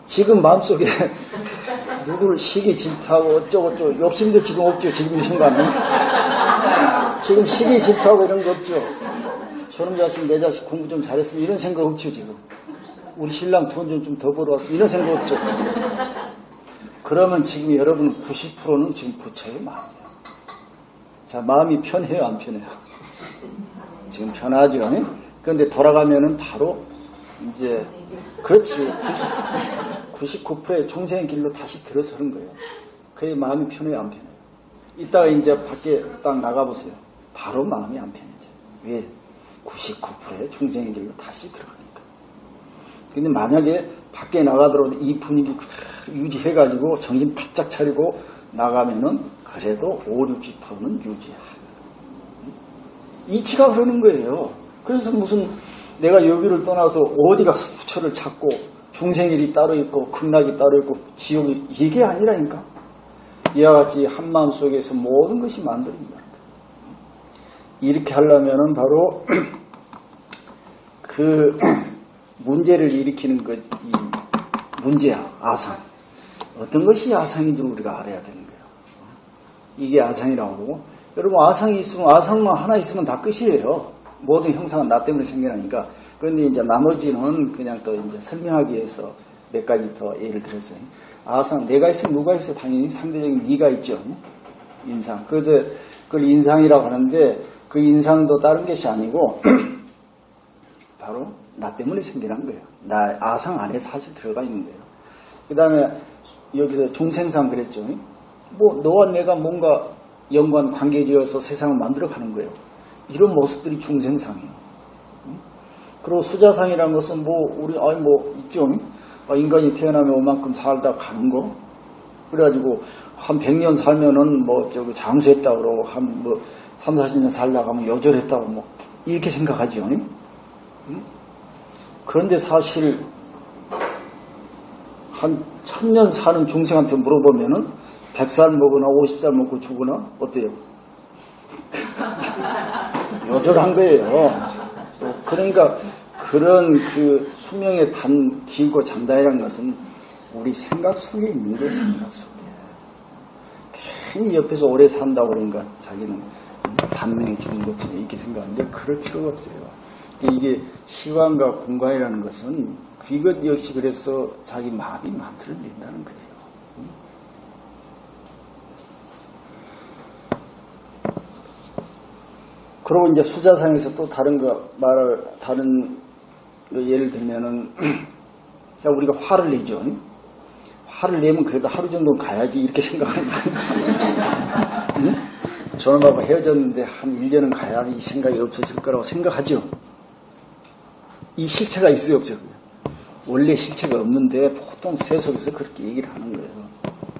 Speaker 1: 지금 마음속에 누구를 시기 질투하고 어쩌고저쩌고 욕심도 지금 없죠. 지금 이 순간은. 지금 시기 질투하고 이런 거 없죠. 저놈 자식 내 자식 공부 좀 잘했으면 이런 생각 없죠. 지금. 우리 신랑 돈 좀 더 벌어왔으면 이런 생각 없죠. 그러면 지금 여러분 90%는 지금 부처의 마음이에요. 자, 마음이 편해요 안 편해요? 지금 편하죠. 그런데 돌아가면은 바로 이제 그렇지 99%의 중생의 길로 다시 들어서는 거예요. 그래 마음이 편해요 안 편해요? 이따가 이제 밖에 딱 나가보세요. 바로 마음이 안 편해져. 왜? 99%의 중생의 길로 다시 들어가니까. 근데 만약에 밖에 나가더라도 이 분위기 그대로 유지해가지고 정신 바짝 차리고 나가면은 그래도 5, 60%는 유지해요. 이치가 그러는 거예요. 그래서 무슨 내가 여기를 떠나서 어디 가서 부처를 찾고 중생일이 따로 있고 극락이 따로 있고 지옥이 이게 아니라니까. 이와 같이 한마음 속에서 모든 것이 만들어진다. 이렇게 하려면은 바로 그 문제를 일으키는 것, 이 문제야, 아상. 어떤 것이 아상인지 우리가 알아야 되는 거예요. 이게 아상이라고 그러고, 여러분 아상이 있으면, 아상만 하나 있으면 다 끝이에요. 모든 형상은 나 때문에 생겨나니까. 그런데 이제 나머지는 그냥 또 이제 설명하기 위해서 몇 가지 더 예를 들었어요. 아상, 내가 있으면 누가 있어? 당연히 상대적인 네가 있죠. 인상. 그걸 인상이라고 하는데, 그 인상도 다른 것이 아니고, 바로 나 때문에 생겨난 거예요. 나 아상 안에 사실 들어가 있는 거예요. 그 다음에 여기서 중생상 그랬죠. 뭐 너와 내가 뭔가 연관 관계지어서 세상을 만들어가는 거예요. 이런 모습들이 중생상이에요. 그리고 수자상이라는 것은 뭐 우리 뭐 있죠. 인간이 태어나면 오만큼 살다 가는 거. 그래가지고 한 100년 살면은 뭐 저기 장수했다 그러고 한 뭐 3, 40년 살다가 뭐 요절했다고 뭐 이렇게 생각하죠. 그런데 사실 한 1000년 사는 중생한테 물어보면은 100살 먹으나 50살 먹고 죽으나 어때요? 요절한 거예요. 또 그러니까 그런 그 수명의 길고 장단이라는 것은 우리 생각 속에 있는 거예요. 생각 속에. 괜히 옆에서 오래 산다고 그러니까 자기는 반명이 주는 것처럼 이렇게 생각하는데 그럴 필요가 없어요. 이게 시간과 공간이라는 것은 이것 역시 그래서 자기 마음이 만들어낸다는 거예요. 그리고 이제 수자상에서 또 다른 예를 들면은 자 우리가 화를 내죠. 화를 내면 그래도 하루 정도는 가야지 이렇게 생각하는 거예요. 응? 저놈하고 헤어졌는데 한 1년은 가야 이 생각이 없어질 거라고 생각하죠. 이 실체가 있어요, 없죠? 원래 실체가 없는데 보통 세속에서 그렇게 얘기를 하는 거예요.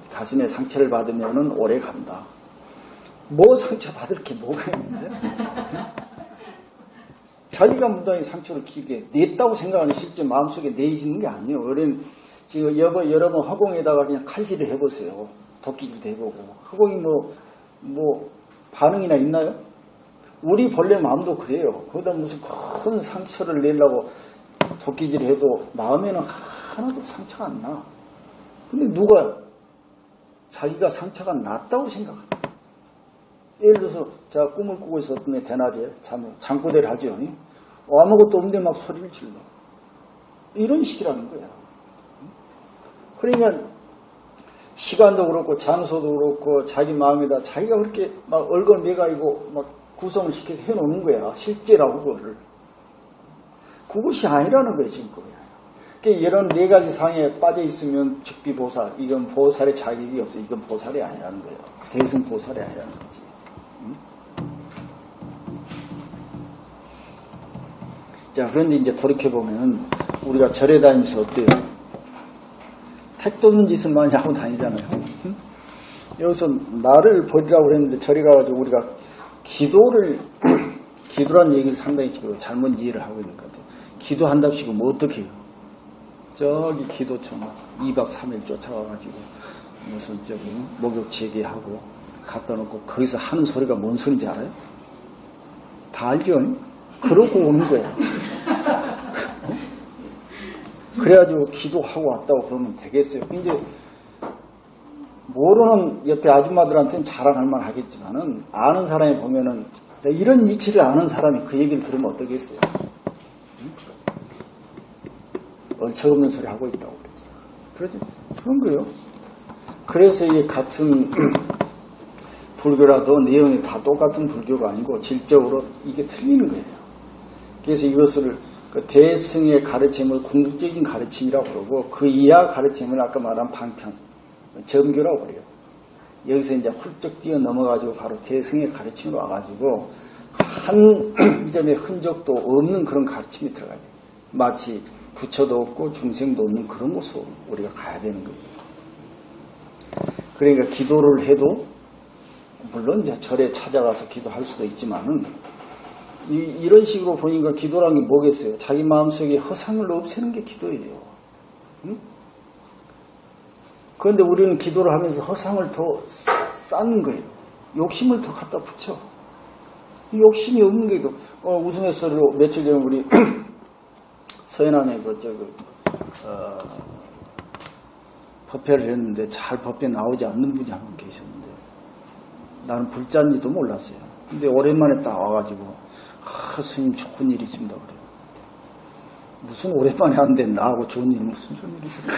Speaker 1: 가슴에 상처를 받으면은 오래 간다. 뭐 상처 받을 게 뭐가 있는데? 자기가 무단히 상처를 길게 냈다고 생각하는 실제 마음속에 내지는 게 아니에요. 지금 여러분 허공에다가 그냥 칼질을 해보세요. 도끼질도 해보고. 허공이 뭐 반응이나 있나요? 우리 본래 마음도 그래요. 거기다 무슨 큰 상처를 내려고 도끼질을 해도 마음에는 하나도 상처가 안 나. 근데 누가 자기가 상처가 났다고 생각합니다. 예를 들어서 제가 꿈을 꾸고 있었던 대낮에 잠꼬대를 하죠. 아무것도 없는데 막 소리를 질러. 이런 식이라는 거야. 그러니까 시간도 그렇고 장소도 그렇고 자기 마음에다 자기가 그렇게 막 얼굴 매가지고 막 구성을 시켜서 해놓는 거야. 실제라고 그거를. 그것이 아니라는 거예요. 지금 그거야. 그러니까 이런 네 가지 상에 빠져 있으면 즉비보살. 이건 보살의 자격이 없어. 이건 보살이 아니라는 거예요. 대승보살이 아니라는 거지. 자, 그런데 이제 돌이켜보면 우리가 절에 다니면서 어때요? 택도 없는 짓을 많이 하고 다니잖아요. 여기서 나를 버리라고 그랬는데 절에 가가지고 우리가 기도란 얘기를 상당히 지금 잘못 이해를 하고 있는 것 같아요. 기도한답시고 뭐 어떻게 해요? 저기 기도처 막 2박 3일 쫓아가가지고 무슨 저기 목욕 제기하고 갖다 놓고 거기서 하는 소리가 뭔 소리인지 알아요? 다 알죠? 그러고 오는 거야. 그래가지고 기도하고 왔다고 그러면 되겠어요. 이제 모르는 옆에 아줌마들한테는 자랑할 만 하겠지만은 아는 사람이 보면은 이런 이치를 아는 사람이 그 얘기를 들으면 어떠겠어요? 얼척없는 소리 하고 있다고 그러죠. 그런 거예요. 그래서 이 같은 불교라도 내용이 다 똑같은 불교가 아니고 질적으로 이게 틀리는 거예요. 그래서 이것을 그 대승의 가르침을 궁극적인 가르침이라고 그러고 그 이하 가르침을 아까 말한 방편, 점교라고 그래요. 여기서 이제 훌쩍 뛰어넘어가지고 바로 대승의 가르침으로 와가지고 한 점의 흔적도 없는 그런 가르침이 들어가야 돼요. 마치 부처도 없고 중생도 없는 그런 모습으로 우리가 가야 되는 거예요. 그러니까 기도를 해도 물론 이제 절에 찾아가서 기도할 수도 있지만은 이런 식으로 보니까 기도란 게 뭐겠어요? 자기 마음속에 허상을 없애는 게 기도예요. 응? 그런데 우리는 기도를 하면서 허상을 더 쌓는 거예요. 욕심을 더 갖다 붙여. 욕심이 없는 게, 우스갯소리로 며칠 전에 우리 서해안에 법회를 했는데 잘 법회 나오지 않는 분이 한 분 계셨는데 나는 불자인지도 몰랐어요. 근데 오랜만에 딱 와가지고 스님 좋은 일이 있습니다 그래요. 무슨 오랜만에 하는데 나하고 좋은 일이 무슨 좋은 일이 있을까?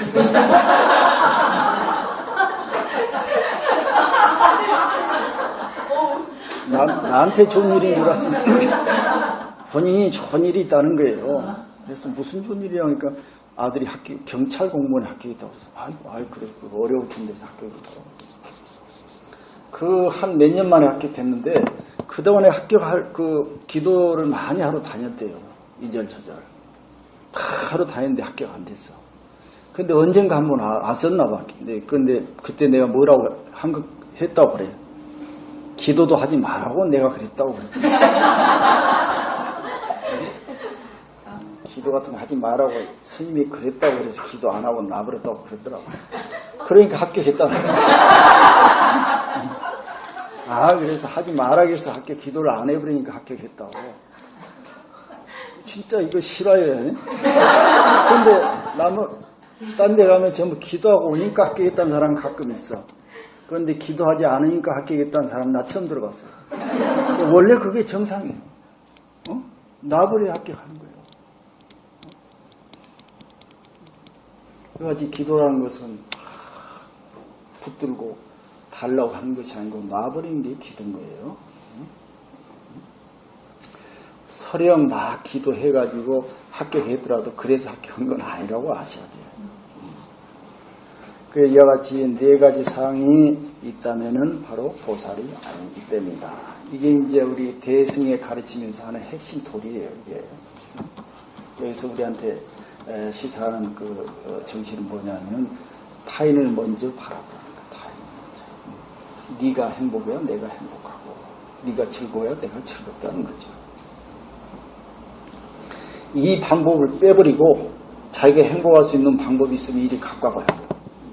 Speaker 1: 나한테 좋은 일인 줄 알았지. 본인이 좋은 일이 있다는 거예요. 그래서 무슨 좋은 일이라니까 아들이 경찰 공무원에 합격했다고 해서 아이고 그래 어려울 텐데 합격했다고. 그 한 몇 년 만에 합격했는데 그동안에 합격할 기도를 많이 하러 다녔대요. 이절저절 하러 다녔는데 합격 안 됐어. 근데 언젠가 한번 왔었나 봐. 근데 그때 내가 뭐라고 했다고 그래. 기도도 하지 말라고 내가 그랬다고 그랬대. 기도 같은 거 하지 말라고 스님이 그랬다고 그래서 기도 안 하고 놔버렸다고 그러더라고. 그러니까 합격했다는 거야. 그래서 하지 말라고 합격 기도를 안 해버리니까 합격했다고. 진짜 이거 싫어요. 근데 딴 데 가면 전부 기도하고 오니까 합격했다는 사람 가끔 있어. 그런데 기도하지 않으니까 합격했다는 사람 나 처음 들어봤어요. 원래 그게 정상이에요. 놔버려 합격하는 거예요. 그래가지고 기도라는 것은 붙들고 달라고 하는 것이 아니고 놔버리는 게 기도인 거예요. 설령 나 기도해가지고 합격했더라도 그래서 합격한 건 아니라고 아셔야 돼요. 그래 이와 같이 네 가지 사항이 있다면은 바로 보살이 아니기 때문이다. 이게 이제 우리 대승에 가르치면서 하는 핵심 도리예요. 이게 여기서 우리한테 시사하는 정신은 뭐냐면은 타인을 먼저 바라보는 거야. 타인 먼저. 네가 행복해야 내가 행복하고, 네가 즐거워야 내가 즐겁다는 거죠. 이 방법을 빼버리고 자기가 행복할 수 있는 방법이 있으면 이리 갖고 와봐요.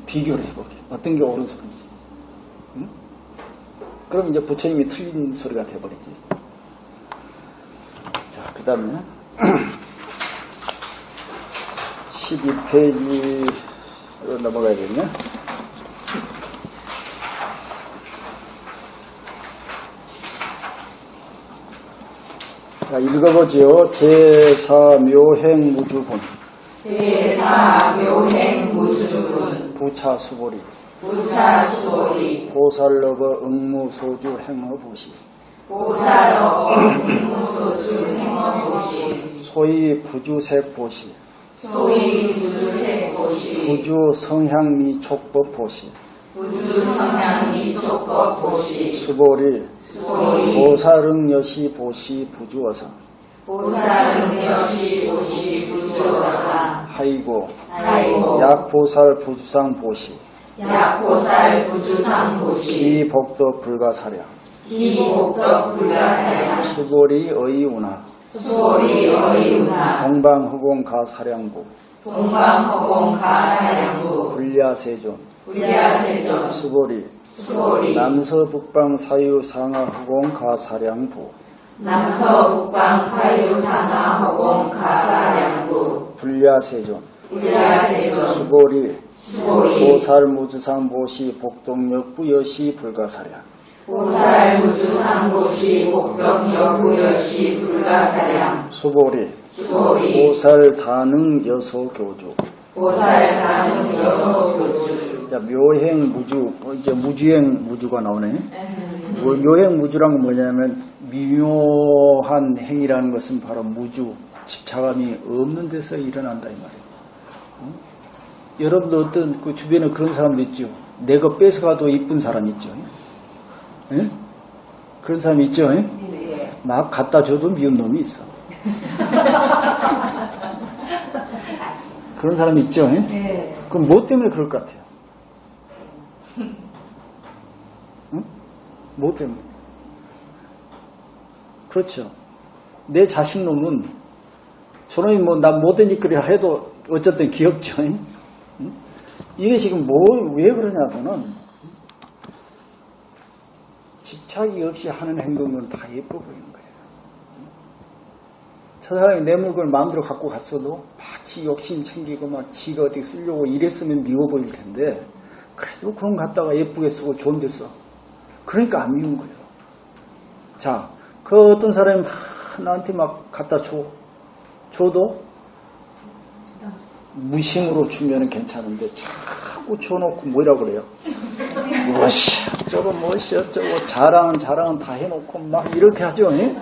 Speaker 1: 비교를 해보게. 어떤 게 옳은 소리인지. 응? 그럼 이제 부처님이 틀린 소리가 돼버리지. 자, 그 다음에 12페이지로 넘어가야겠네. 자, 읽어보죠. 제4묘행무주분.
Speaker 2: 제4묘행무주분.
Speaker 1: 부차수보리.
Speaker 2: 부차수보리.
Speaker 1: 보살러버 응무소주 행어부시.
Speaker 2: 보살러버 응무소주 행어부시.
Speaker 1: 소위 부주색보시.
Speaker 2: 소위 부주색보시.
Speaker 1: 부주성향미촉법보시.
Speaker 2: 부주성향미촉법보시.
Speaker 1: 수보리. 보살응여시보시 부주어상.
Speaker 2: 보살응여시 보시 부주어상.
Speaker 1: 하이고.
Speaker 2: 하이고.
Speaker 1: 약보살 부주상 보시.
Speaker 2: 약보살 부주상 보시.
Speaker 1: 기복도 불가사량.
Speaker 2: 기복덕 불가사량.
Speaker 1: 수보리 의운하.
Speaker 2: 수보리 어이운하.
Speaker 1: 동방허공 가사량부.
Speaker 2: 동방허공 가사량부.
Speaker 1: 불야세존.
Speaker 2: 불야세존.
Speaker 1: 수보리.
Speaker 2: 수보리.
Speaker 1: 남서북방 사유상하허공 가사량부.
Speaker 2: 남서북방 사유상하허공 가사량부.
Speaker 1: 불야세존.
Speaker 2: 불야세존.
Speaker 1: 수보리.
Speaker 2: 수보리.
Speaker 1: 보살무주상 보시 복동역 부여시 불가사량.
Speaker 2: 보살무주상보시 복덕여부여시 불가사량.
Speaker 1: 수보리.
Speaker 2: 수보리.
Speaker 1: 보살다능여소 교주.
Speaker 2: 보살다능여소 교주.
Speaker 1: 자, 묘행무주, 이제 무주행 무주가 나오네. 묘행무주란 건 뭐냐면 미묘한 행이라는 것은 바로 무주, 집착감이 없는 데서 일어난다 이 말이에요. 여러분도 어떤 그 주변에 그런 사람도 있죠. 내 거 뺏어가도 이쁜 사람 있죠. 예? 그런 사람 있죠. 예? 막 갖다 줘도 미운 놈이 있어. 그런 사람 있죠. 예? 그럼 뭐 때문에 그럴 것 같아요? 응? 뭐 때문에? 그렇죠. 내 자식 놈은 저놈이 뭐 나 못된 짓거리 해도 어쨌든 귀엽죠. 응? 이게 지금 왜 그러냐면은 집착이 없이 하는 행동은 다 예뻐 보이는 거예요. 저 사람이 내 물건을 마음대로 갖고 갔어도 마치 욕심 챙기고 막 지가 어떻게 쓰려고 이랬으면 미워 보일 텐데 그래도 그런 거 갖다가 예쁘게 쓰고 좋은 데 써. 그러니까 안 미운 거예요. 자, 그 어떤 사람이 막 나한테 막 갖다 줘도 무심으로 주면은 괜찮은데 자꾸 줘놓고 뭐라 그래요? 무엇이 어쩌고 무엇이 어쩌고 자랑은 다 해놓고 막 이렇게 하죠. 예?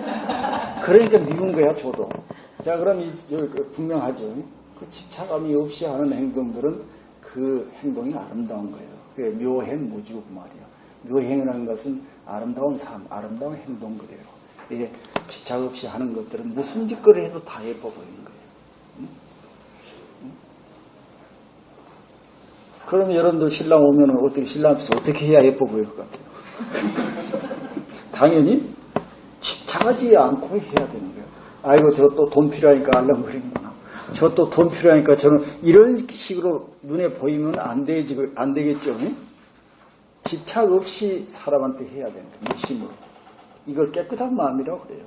Speaker 1: 그러니까 미운 거야 줘도. 자, 그럼 분명하죠. 그 집착감이 없이 하는 행동들은 그 행동이 아름다운 거예요. 그게 묘행 무주 그 말이에요. 묘행이라는 것은 아름다운 삶, 아름다운 행동 그래요. 예, 집착 없이 하는 것들은 무슨 짓거리 해도 다 예뻐 보이는 거예요. 그러면 여러분들 신랑 오면은 어떻게 신랑 앞에서 어떻게 해야 예뻐 보일 것 같아요? 당연히 집착하지 않고 해야 되는 거예요. 아이고 저 또 돈 필요하니까 알랑거리는구나. 저 또 돈 필요하니까 저는 이런 식으로 눈에 보이면 안 되겠죠. 집착 없이 사람한테 해야 되는 거예요. 무심으로. 이걸 깨끗한 마음이라고 그래요.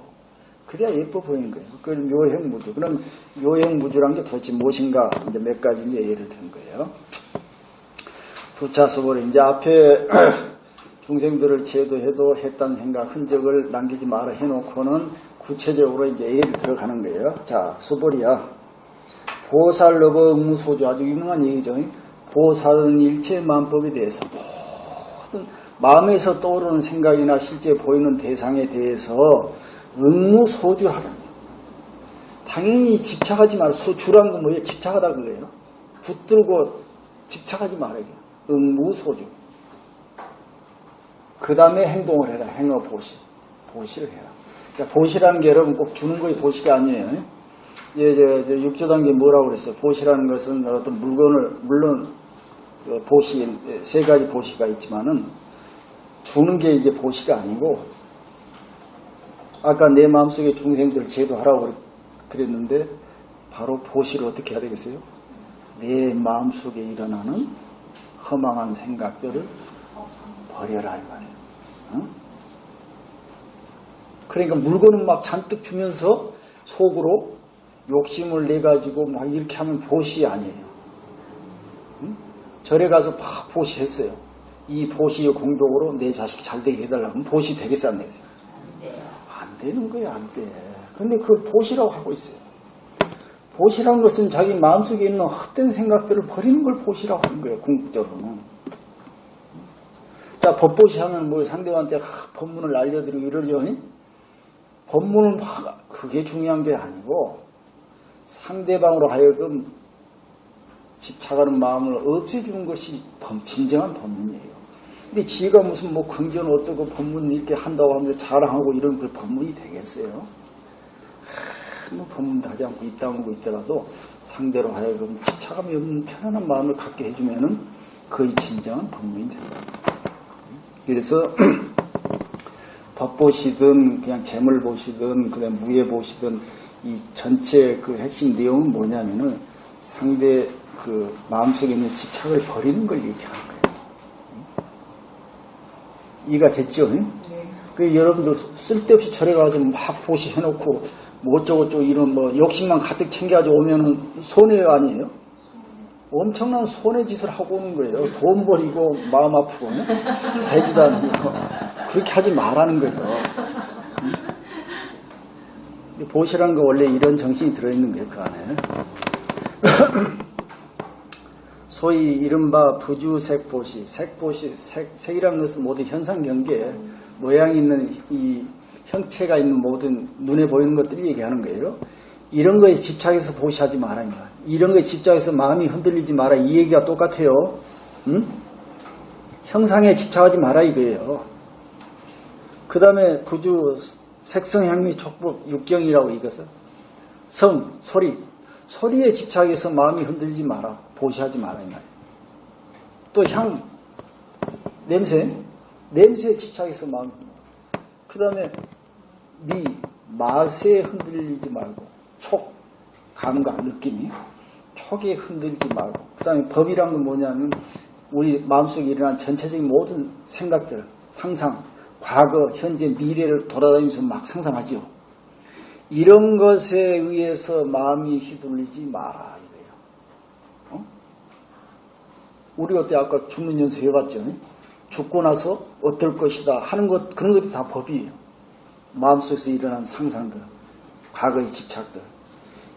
Speaker 1: 그래야 예뻐 보이는 거예요. 그걸 묘행무주. 그럼 묘행무주란 게 도대체 무엇인가? 이제 몇 가지 이제 예를 든 거예요. 부차서벌 이제 앞에 중생들을 제도해도 했다는 생각, 흔적을 남기지 마라 해놓고는 구체적으로 이제 예를 들어가는 거예요. 자, 소벌이야. 보살러버 응무소주 아주 유명한 얘기죠. 보살은 일체 만법에 대해서 모든 마음에서 떠오르는 생각이나 실제 보이는 대상에 대해서 응무소주하다. 당연히 집착하지 마라. 주란 건 뭐예요? 집착하다 그래요. 붙들고 집착하지 말아요. 응무소주. 그 다음에 행동을 해라. 행어 보시. 보시를 해라. 자, 보시라는 게 여러분 꼭 주는 거에 보시가 아니에요. 예, 육조 단계 뭐라고 그랬어요? 보시라는 것은 어떤 물건을, 물론, 보시, 세 가지 보시가 있지만은, 주는 게 이제 보시가 아니고, 아까 내 마음속에 중생들을 제도하라고 그랬는데, 바로 보시를 어떻게 해야 되겠어요? 내 마음속에 일어나는 허망한 생각들을 버려라, 이 말이에요. 어? 그러니까 물건은 막 잔뜩 주면서 속으로 욕심을 내가지고 막 이렇게 하면 보시 아니에요. 응? 절에 가서 막 보시했어요. 이 보시의 공덕으로 내 자식 잘 되게 해달라고 하면 보시 되겠어, 안 되겠어요? 안 되는 거예요, 안 돼. 근데 그걸 보시라고 하고 있어요. 보시라는 것은 자기 마음속에 있는 헛된 생각들을 버리는 걸 보시라고 하는 거예요, 궁극적으로는. 자, 법보시 하면 뭐 상대방한테 법문을 알려드리고 이러죠. 법문은 막 그게 중요한 게 아니고 상대방으로 하여금 집착하는 마음을 없애주는 것이 진정한 법문이에요. 근데 지가 무슨 뭐 긍전 어쩌고 법문 이렇게 한다고 하면서 자랑하고 이런 그 법문이 되겠어요? 뭐 법문도 하지 않고 입 다물고 있더라도 상대로 하여금 집착함이 없는 편안한 마음을 갖게 해주면은 그의 진정한 법문이 된다. 그래서 덕보시든 그냥 재물 보시든 그냥 무예 보시든 이 전체 그 핵심 내용은 뭐냐면은 상대 그 마음속에 있는 집착을 버리는 걸 얘기하는 거예요. 이해가 됐죠? 네. 그 여러분들 쓸데없이 절에 가서 막 보시해놓고 뭐 어쩌고저쩌고 이런 뭐 욕심만 가득 챙겨가지고 오면은 손해 아니에요? 엄청난 손해짓을 하고 오는 거예요. 돈 버리고 마음 아프고 되지도 않고 그렇게 하지 말라는 거예요. 보시라는 거 원래 이런 정신이 들어있는 거예요. 그 안에. 소위 이른바 부주색보시, 색보시, 색이라는 것은 모두 현상경계, 모양이 있는 이 형체가 있는 모든 눈에 보이는 것들을 얘기하는 거예요. 이런 거에 집착해서 보시하지 마라. 이 말. 이런 거에 집착해서 마음이 흔들리지 마라. 이 얘기가 똑같아요. 응? 형상에 집착하지 마라 이거예요. 그 다음에 부주 색성향미 촉법 육경이라고 이것은 성, 소리. 소리에 집착해서 마음이 흔들리지 마라. 보시하지 마라 이 말이에요. 또 향, 냄새에 집착해서 마음이 흔들리지 마라. 그 다음에 미, 맛에 흔들리지 말고 촉, 감각, 느낌이 촉에 흔들리지 말고 그 다음에 법이란 건 뭐냐면 우리 마음속에 일어난 전체적인 모든 생각들, 상상, 과거, 현재, 미래를 돌아다니면서 막 상상하죠. 이런 것에 의해서 마음이 휘둘리지 마라 이거예요. 우리 어때 아까 죽는 연습 해봤죠? 죽고 나서 어떨 것이다 하는 것, 그런 것들이 다 법이에요. 마음속에서 일어난 상상들, 과거의 집착들,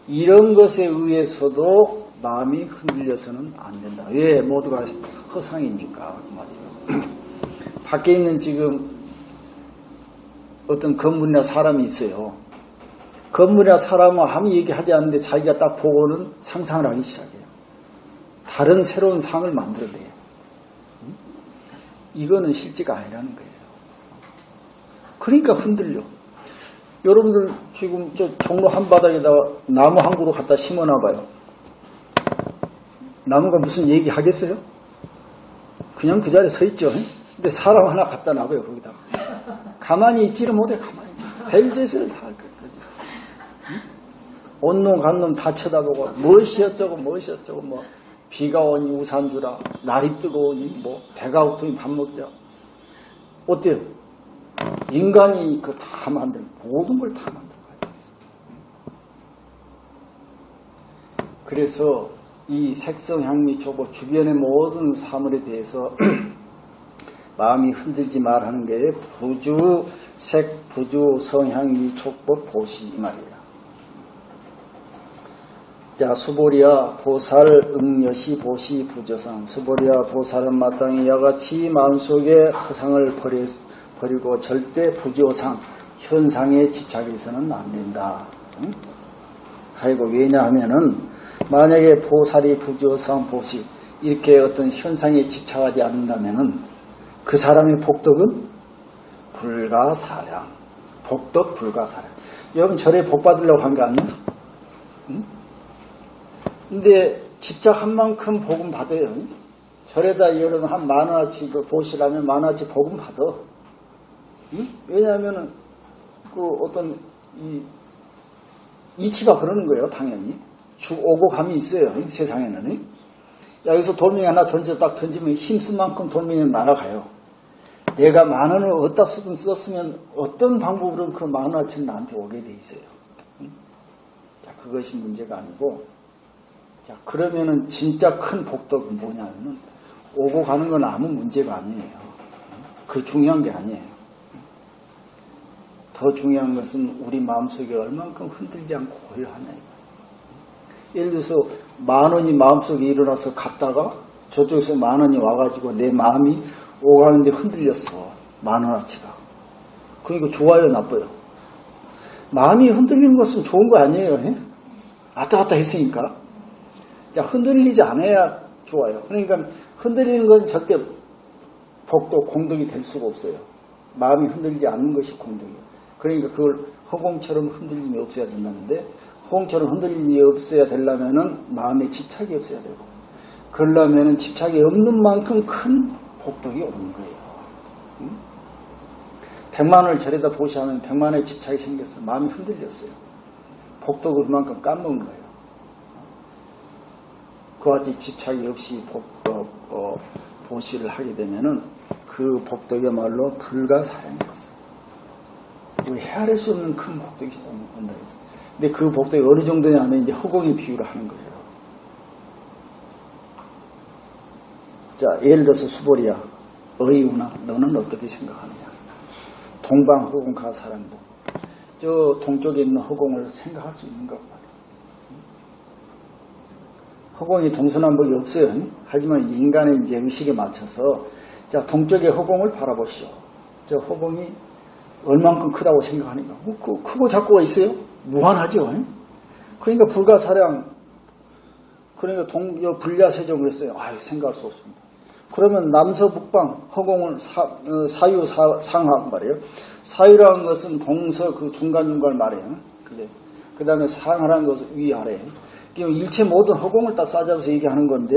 Speaker 1: 이런 것에 의해서도 마음이 흔들려서는 안 된다. 왜 모두가 허상이니까 그 말이에요. 밖에 있는 지금 어떤 건물이나 사람이 있어요. 건물이나 사람과 아무 얘기하지 않는데 자기가 딱 보고는 상상을 하기 시작해요. 다른 새로운 상을 만들어내요. 이거는 실제가 아니라는 거예요. 그러니까 흔들려. 여러분들 지금 저 종로 한바닥에다가 나무 한 그루 갖다 심어놔봐요. 나무가 무슨 얘기 하겠어요? 그냥 그 자리에 서 있죠. 근데 사람 하나 갖다 놔봐요, 거기다가. 가만히 있지를 못해, 가만히 있지. 별짓을 다 할 거예요. 온놈 간놈 다 쳐다보고, 무엇이 어쩌고, 뭐, 비가 오니 우산 주라, 날이 뜨거우니, 뭐, 배가 고프니 밥 먹자. 어때요? 인간이 그 다 만든, 모든 걸 다 만들고 있어요. 그래서 이 색성, 향미, 촉보, 주변의 모든 사물에 대해서 마음이 흔들지 말하는 게 부주, 색, 부주, 성향미, 촉보, 보시 이 말이에요. 자, 수보리야 보살 응여시 보시 부저상. 수보리야 보살은 마땅히 야같이 마음속에 허상을 버리고 절대 부조상, 현상에 집착해서는 안 된다. 아이고, 왜냐하면은 만약에 보살이 부조상 보시 이렇게 어떤 현상에 집착하지 않는다면은 그 사람의 복덕은 불가사량. 복덕 불가사량. 여러분 절에 복 받으려고 한 거 아니야? 응? 근데 집착한 만큼 복은 받아요. 절에다 여러분 한 10,000원어치 그 보시라면 10,000원어치 복은 받아. 응? 왜냐하면은 그 어떤 이치가 그러는 거예요, 당연히. 오고 감이 있어요, 세상에는. 여기서 돌멩이 하나 딱 던지면 힘쓴 만큼 돌멩이는 날아가요. 내가 10,000원을 어디다 쓰든 썼으면 어떤 방법으로든 그 10,000원어치는 나한테 오게 돼 있어요. 자, 그것이 문제가 아니고, 자, 그러면은 진짜 큰 복덕은 뭐냐면은 오고 가는 건 아무 문제가 아니에요. 그 중요한 게 아니에요. 더 중요한 것은 우리 마음속에 얼만큼 흔들지 않고 고요하냐 이거. 예를 들어서 10,000원이 마음속에 일어나서 갔다가 저쪽에서 10,000원이 와가지고 내 마음이 오가는데 흔들렸어. 10,000원어치가. 그러니까 좋아요, 나빠요? 마음이 흔들리는 것은 좋은 거 아니에요. 왔다 갔다 했으니까. 자, 흔들리지 않아야 좋아요. 그러니까 흔들리는 건 절대 복도 공덕이 될 수가 없어요. 마음이 흔들리지 않는 것이 공덕이에요. 그러니까 그걸 허공처럼 흔들림이 없어야 된다는데, 허공처럼 흔들림이 없어야 되려면은 마음에 집착이 없어야 되고, 그러려면은 집착이 없는 만큼 큰 복덕이 오는 거예요. 100만원을 절에다 보시하면 100만원의 집착이 생겼어. 마음이 흔들렸어요. 복덕을 그만큼 까먹은 거예요. 그와 같이 집착이 없이 복덕, 보시를 하게 되면은 그 복덕이야말로 불가사량이었어요. 헤아릴 수 없는 큰 복덕이 온다 해서. 근데 그 복덕이 어느 정도냐 하면 이제 허공의 비유를 하는 거예요. 자, 예를 들어서 수보리야, 어이구나, 너는 어떻게 생각하느냐? 동방 허공 가사랑도. 저 동쪽에 있는 허공을 생각할 수 있는가 말이에요. 허공이 동서남북이 없어요. 하지만 인간의 이제 의식에 맞춰서, 자, 동쪽의 허공을 바라보시오. 저 허공이 얼만큼 크다고 생각하니까. 크고 작고가 있어요? 무한하죠. 그러니까 불가사량, 그러니까 불야세종을 했어요. 아유, 생각할 수 없습니다. 그러면 남서북방 허공을 사유상하 말이에요. 사유라는 것은 동서 그 중간중간 말이에요. 그 다음에 상하라는 것은 위아래. 일체 모든 허공을 딱 싸잡아서 얘기하는 건데,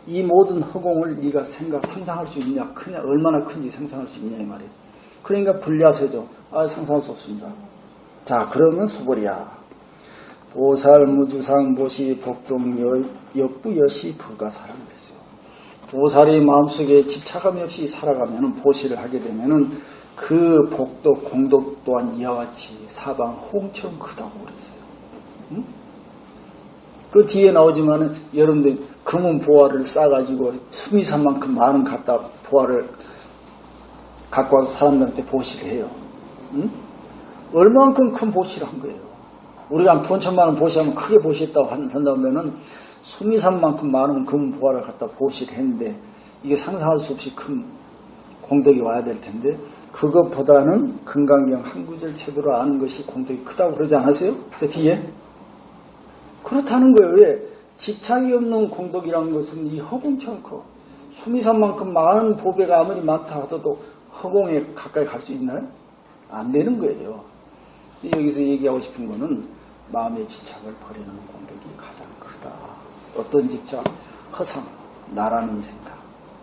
Speaker 1: 이 모든 허공을 네가 상상할 수 있냐, 크냐, 얼마나 큰지 상상할 수 있냐 이 말이에요. 그러니까 불야세죠. 상상할 수 없습니다. 자, 그러면 수보리야. 보살 무주상 보시 복동 역부여시 불가사랑 그랬어요. 보살이 마음속에 집착함이 없이 살아가면 보시를 하게 되면은 그 복도 공덕 또한 이와 같이 사방 호응처럼 크다고 그랬어요. 응? 그 뒤에 나오지만은 여러분들 금은 보화를 싸가지고 수미산만큼 많은 보화를 갖고 와서 사람들한테 보시를 해요. 응? 얼마만큼 큰 보시를 한 거예요. 우리가 한 돈 1,000만 원 보시하면 크게 보시했다고 한다면은 수미산만큼 많은 금은 보화를 갖다 보시를 했는데 이게 상상할 수 없이 큰 공덕이 와야 될 텐데 그것보다는 금강경 한 구절 제대로 아는 것이 공덕이 크다고 그러지 않았어요? 그 뒤에 그렇다는 거예요. 왜? 집착이 없는 공덕이라는 것은 이 허공처럼 커. 수미산만큼 많은 보배가 아무리 많다 하더라도 허공에 가까이 갈 수 있나요? 안 되는 거예요. 여기서 얘기하고 싶은 거는 마음의 집착을 버리는 공덕이 가장 크다. 어떤 집착? 허상, 나라는 생각.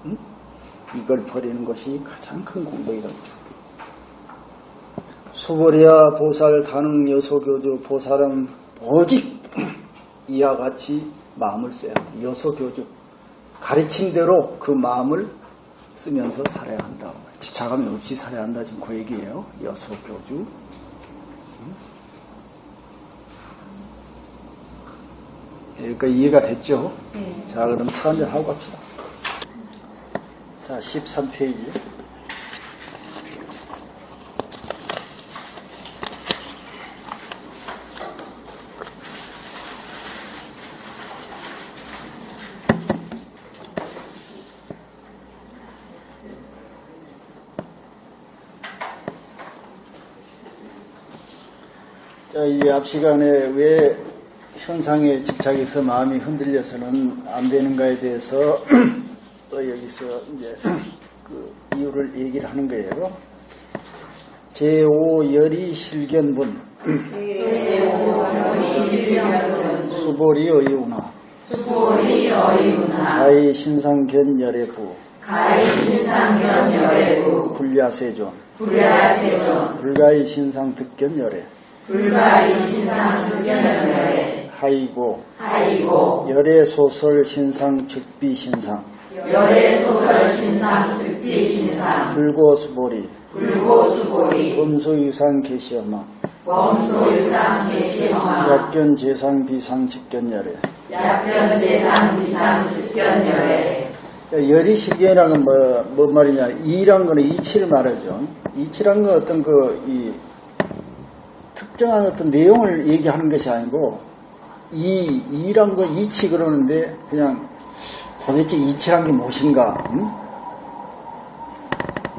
Speaker 1: 응? 이걸 버리는 것이 가장 큰 공덕이다. 수보리야 보살 다능 여소교주 보살은 오직 이와 같이 마음을 써야 한다. 여소교주 가르친 대로 그 마음을 쓰면서 살아야 한다. 집착함이 없이 살아야 한다. 지금 그 얘기예요. 여소교주. 그러니까 이해가 됐죠? 네. 자, 그럼 차 한잔 하고 갑시다. 자, 13페이지. 자, 이 앞 시간에 왜 현상에 집착해서 마음이 흔들려서는 안 되는가에 대해서 또 여기서 이제 그 이유를 얘기를 하는 거예요. 제5열이 실견분 수보리 의우나 가히 신상견 열애부 불야세존 불가히 신상 득견 열애 하이고 열애 소설 신상 즉비 신상 불고 수보리 범소유상 계시어마 약견 재상 비상 직견 열애 열이 실견이라는 건 뭔 말이냐? 이란 거는 이치를 말하죠. 이치란 건 어떤 특정한 어떤 내용을 얘기하는 것이 아니고 이란 거 이치 그러는데 그냥 도대체 이치란 게 무엇인가?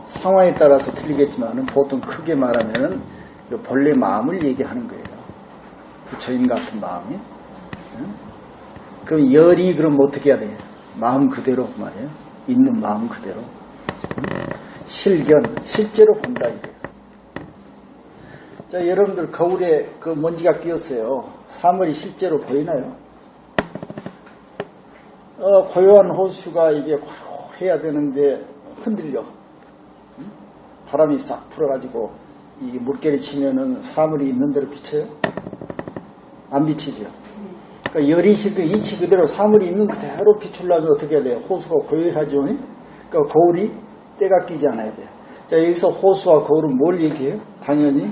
Speaker 1: 상황에 따라서 틀리겠지만 보통 크게 말하면 본래 마음을 얘기하는 거예요. 부처님 같은 마음이. 그럼 열이 그럼 어떻게 해야 돼요? 마음 그대로 말이에요. 있는 마음 그대로. 실견, 실제로 본다 이거예요. 자, 여러분들 거울에 그 먼지가 끼었어요. 사물이 실제로 보이나요? 고요한 호수가 이게 고요해야 되는데 흔들려. 바람이 싹 불어가지고 이 물결이 치면은 사물이 있는 대로 비쳐요? 안 비치죠. 그러니까 열이 실그 이치 그대로 사물이 있는 그대로 비추려면 어떻게 해야 돼요? 호수가 고요하죠. 그러니까 거울이 때가 끼지 않아야 돼요. 자, 여기서 호수와 거울은 뭘 얘기해요? 당연히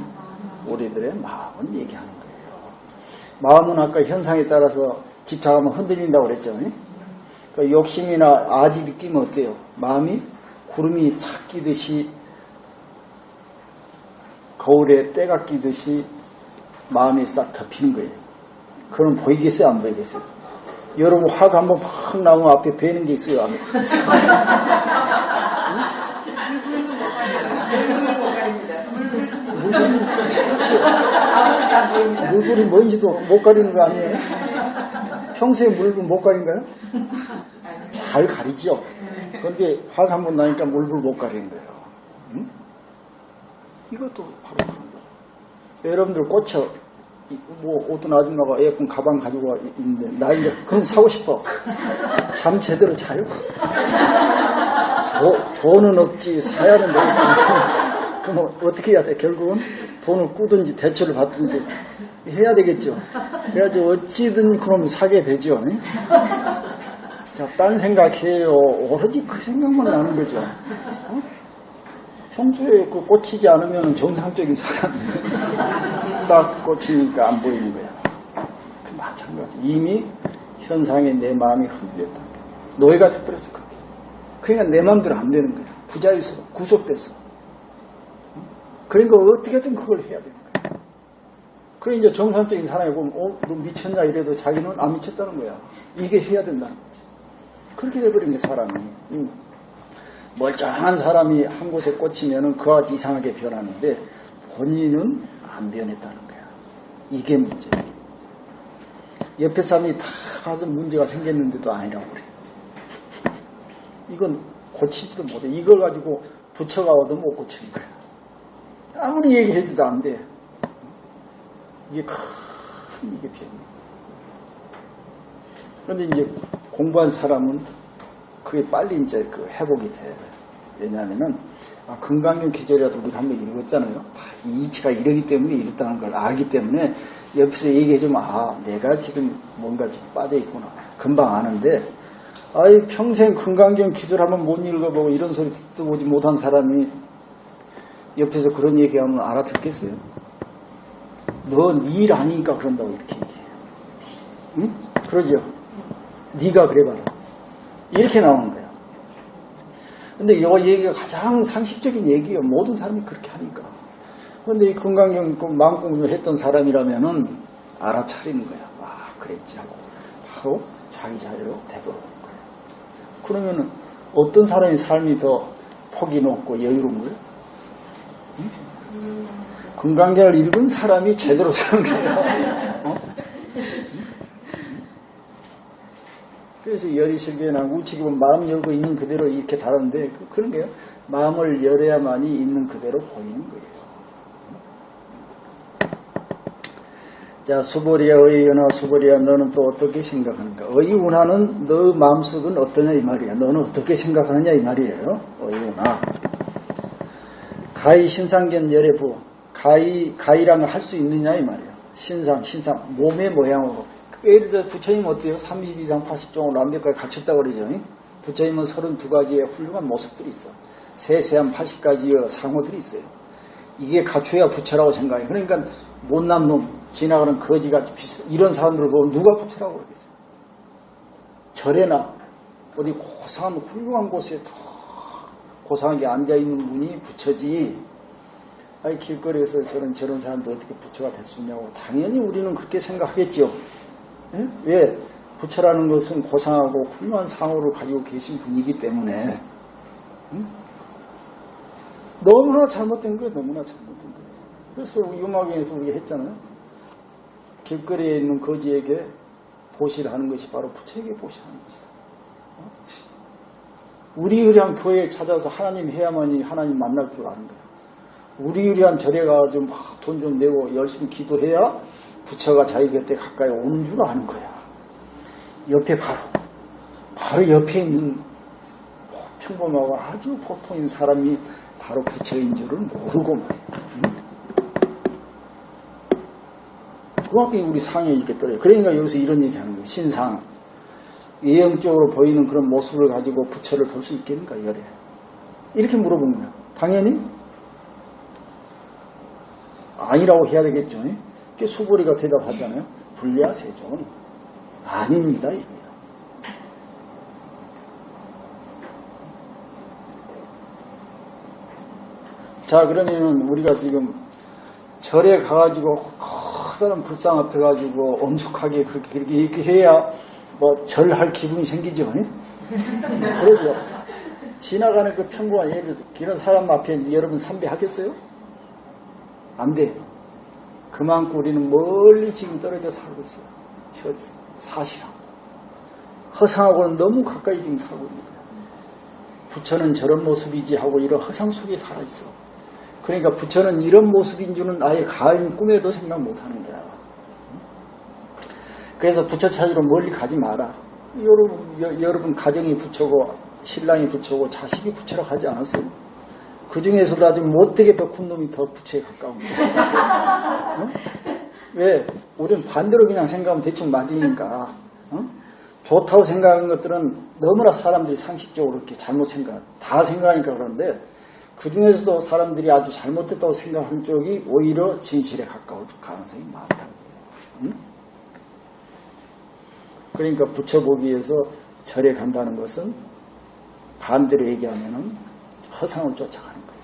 Speaker 1: 우리들의 마음을 얘기하는 거예요. 마음은 아까 현상에 따라서 집착하면 흔들린다고 그랬죠. 그러니까 욕심이나 아집이 끼면 어때요? 마음이 구름이 탁 끼듯이 거울에 때가 끼듯이 마음이 싹 덮이는 거예요. 그럼 보이겠어요? 안 보이겠어요? 여러분 화가 한번 팍 나오면 앞에 배는 게 있어요? 안 보이겠어요? 물불이 뭔지도 못 가리는 거 아니에요? 평소에 물불 못 가린가요? 잘 가리죠. 그런데 화가 한번 나니까 물불 못 가리는 거예요. 응? 이것도 바로 그런 거예요. 여러분들 꽂혀 뭐 어떤 아줌마가 예쁜 가방 가지고 있는데 나 이제 그럼 사고 싶어. 잠 제대로 자요? 돈은 없지 사야 하는데 그럼 어떻게 해야 돼? 결국은 돈을 꾸든지 대출을 받든지 해야 되겠죠. 그래가지고 어찌든 그럼 사게 되죠. 자, 딴 생각해요. 오로지 그 생각만 나는 거죠. 평소에 그 꽂히지 않으면 정상적인 사람이에요. 딱 꽂히니까 안 보이는 거야. 그 마찬가지. 이미 현상에 내 마음이 흔들렸다. 노예가 돼버렸어, 그게. 그러니까 내 마음대로 안 되는 거야. 부자유스러워. 구속됐어. 그러니까 어떻게든 그걸 해야 되는 거야. 그래, 이제 정상적인 사람이 보면, 너 미쳤냐? 이래도 자기는 안 미쳤다는 거야. 이게 해야 된다는 거지. 그렇게 돼버린 게 사람이. 멀쩡한 사람이 한 곳에 꽂히면은 그와 이상하게 변하는데 본인은 안 변했다는 거야. 이게 문제야. 옆에 사람이 다 가서 문제가 생겼는데도 아니라고 그래. 이건 고치지도 못해. 이걸 가지고 부처가 와도 못 고치는 거야. 아무리 얘기해줘도 안 돼. 이게 큰 이게 변이야. 그런데 이제 공부한 사람은 그게 빨리 이제 그 회복이 돼. 왜냐하면은, 금강경 기절이라도 우리가 한번 읽었잖아요. 다 이 이치가 이러기 때문에 이렇다는 걸 알기 때문에 옆에서 얘기해주면, 내가 지금 뭔가 지금 빠져있구나. 금방 아는데, 평생 금강경 기절 한번 못 읽어보고 이런 소리 듣도 보지 못한 사람이 옆에서 그런 얘기하면 알아듣겠어요? 너 네 일 아니니까 그런다고 이렇게 얘기해. 응? 그러죠? 네가 그래봐라. 이렇게 나오는 거야. 근데 이 얘기가 가장 상식적인 얘기예요. 모든 사람이 그렇게 하니까. 근데 이 금강경 마음공부를 했던 사람이라면은 알아차리는 거야. 그랬지 하고 바로 자기 자리로 되돌아오는 거야. 그러면은 어떤 사람이 삶이 더 폭이 높고 여유로운 거예요? 응? 금강경을 읽은 사람이 제대로 사는 거예요. 그래서 열이실교나 우측에 보면 마음 열고 있는 그대로 이렇게 다른데 그런 게요. 마음을 열어야만이 있는 그대로 보이는 거예요. 자, 수보리야 의윤아 수보리야 너는 또 어떻게 생각하는가? 의윤아는 너 마음속은 어떠냐 이 말이야. 너는 어떻게 생각하느냐 이 말이에요. 의윤아. 가히 신상견 열애부. 가히란 걸 할 수 있느냐 이 말이야. 신상 몸의 모양으로. 예를 들어 부처님 어때요? 30 이상 80종을 완벽하게 갖췄다고 그러죠. 부처님은 32가지의 훌륭한 모습들이 있어. 세세한 80가지의 상호들이 있어요. 이게 갖춰야 부처라고 생각해요. 그러니까 못난 놈, 지나가는 거지같이 이런 사람들을 보면 누가 부처라고 그러겠어요? 절에나 어디 고상한 훌륭한 곳에 더 고상하게 앉아있는 분이 부처지. 길거리에서 저런 사람들 어떻게 부처가 될 수 있냐고. 당연히 우리는 그렇게 생각하겠죠. 예? 왜? 부처라는 것은 고상하고 훌륭한 상호를 가지고 계신 분이기 때문에 너무나 잘못된 거예요. 너무나 잘못된 거예요. 그래서 유마경에서 우리가 했잖아요. 길거리에 있는 거지에게 보시하는 것이 바로 부처에게 보시하는 것이다. 우리 의리한 교회에 찾아서 하나님 해야만이 하나님 만날 줄 아는 거야. 우리 의리한 절에 가서 돈 좀 내고 열심히 기도해야 부처가 자기 곁에 가까이 오는 줄 아는 거야. 옆에 바로 옆에 있는 평범하고 아주 보통인 사람이 바로 부처인 줄을 모르고 말이야. 정확히 우리 상에 이렇게 떨어요. 그러니까 여기서 이런 얘기 하는 거예요. 신상. 예형적으로 보이는 그런 모습을 가지고 부처를 볼 수 있겠는가, 열애. 이렇게 물어본 거야. 당연히 아니라고 해야 되겠죠. 수보리가 대답하잖아요. 불야세존. 아닙니다, 이거야. 자, 그러면은 우리가 지금 절에 가가지고 커다란 불상 앞에 가지고 엄숙하게 그렇게 이렇게 해야 절할 기분이 생기죠. 그러죠. 지나가는 그 평범한 예를 들어 이런 사람 앞에 여러분 삼배하겠어요? 안 돼. 그만큼 우리는 멀리 지금 떨어져 살고 있어요. 사실하고. 허상하고는 너무 가까이 지금 살고 있는 거예요. 부처는 저런 모습이지 하고 이런 허상 속에 살아있어. 그러니까 부처는 이런 모습인 줄은 아예 가을 꿈에도 생각 못하는 거야. 그래서 부처 찾으러 멀리 가지 마라. 여러분 가정이 부처고 신랑이 부처고 자식이 부처라고 하지 않았어요? 그 중에서도 아주 못되게 더 큰 놈이 더 부처에 가까운 거야. 어? 왜? 우리는 반대로 그냥 생각하면 대충 맞으니까. 좋다고 생각하는 것들은 너무나 사람들이 상식적으로 이렇게 잘못 다 생각하니까 그러는데 그 중에서도 사람들이 아주 잘못됐다고 생각하는 쪽이 오히려 진실에 가까울 가능성이 많다는 거예요. 응? 그러니까 부처보기 위해서 절에 간다는 것은 반대로 얘기하면은 허상을 쫓아가는 거예요.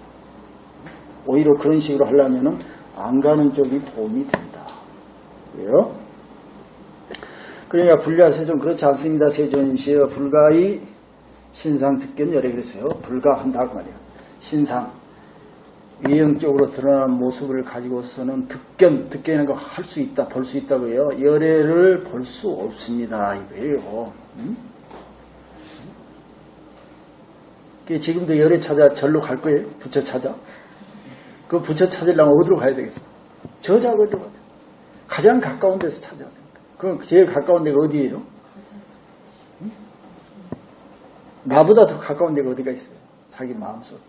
Speaker 1: 오히려 그런 식으로 하려면은 안 가는 쪽이 도움이 된다. 왜요? 그러니까 불가세존 그렇지 않습니다. 세존이시여 불가의 신상 득견 열애 그랬어요. 불가한다 그 말이에요. 신상 외형적으로 드러난 모습을 가지고서는 득견이라는 거 할 수 있다, 볼 수 있다고요. 열애를 볼 수 없습니다. 이거예요. 응? 지금도 열애 찾아 절로 갈 거예요. 부처 찾아. 그 부처 찾으려면 어디로 가야 되겠어? 저작어디로 가야 돼. 가장 가까운 데서 찾아야 돼. 그럼 제일 가까운 데가 어디예요? 응? 나보다 더 가까운 데가 어디가 있어요? 자기 마음속에.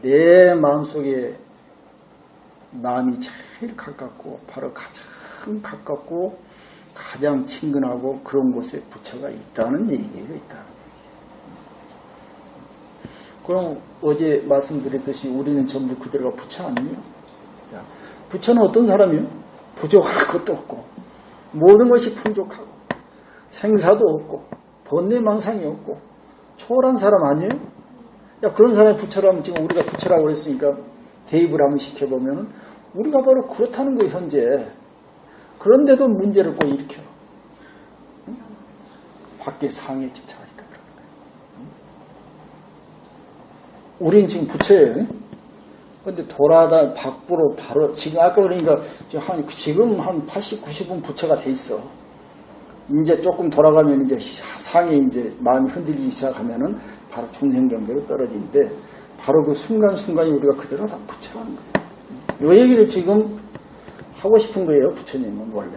Speaker 1: 내 마음속에 마음이 제일 가깝고 바로 가장 가깝고 가장 친근하고 그런 곳에 부처가 있다는 얘기가 있다는 얘기예요. 그럼 어제 말씀드렸듯이 우리는 전부 그대로가 부처 아니에요? 자, 부처는 어떤 사람이에요? 부족할 것도 없고 모든 것이 풍족하고 생사도 없고 번뇌망상이 없고 초월한 사람 아니에요? 야, 그런 사람이 부처라면 지금 우리가 부처라고 그랬으니까 대입을 한번 시켜보면 우리가 바로 그렇다는 거예요, 현재. 그런데도 문제를 꼭 일으켜. 응? 밖에 상에 집착하니까 그런 거예요. 우린 지금 부처예요. 그런데 돌아다 밖으로 바로 지금 아까 그러니까 지금 한 80, 90은 부처가 돼 있어. 이제 조금 돌아가면 이제 상에 이제 마음이 흔들리기 시작하면은 바로 중생 경계로 떨어지는데 바로 그 순간순간이 우리가 그대로 다 부처라는 거예요. 이 얘기를 지금 하고 싶은 거예요. 부처님은 원래.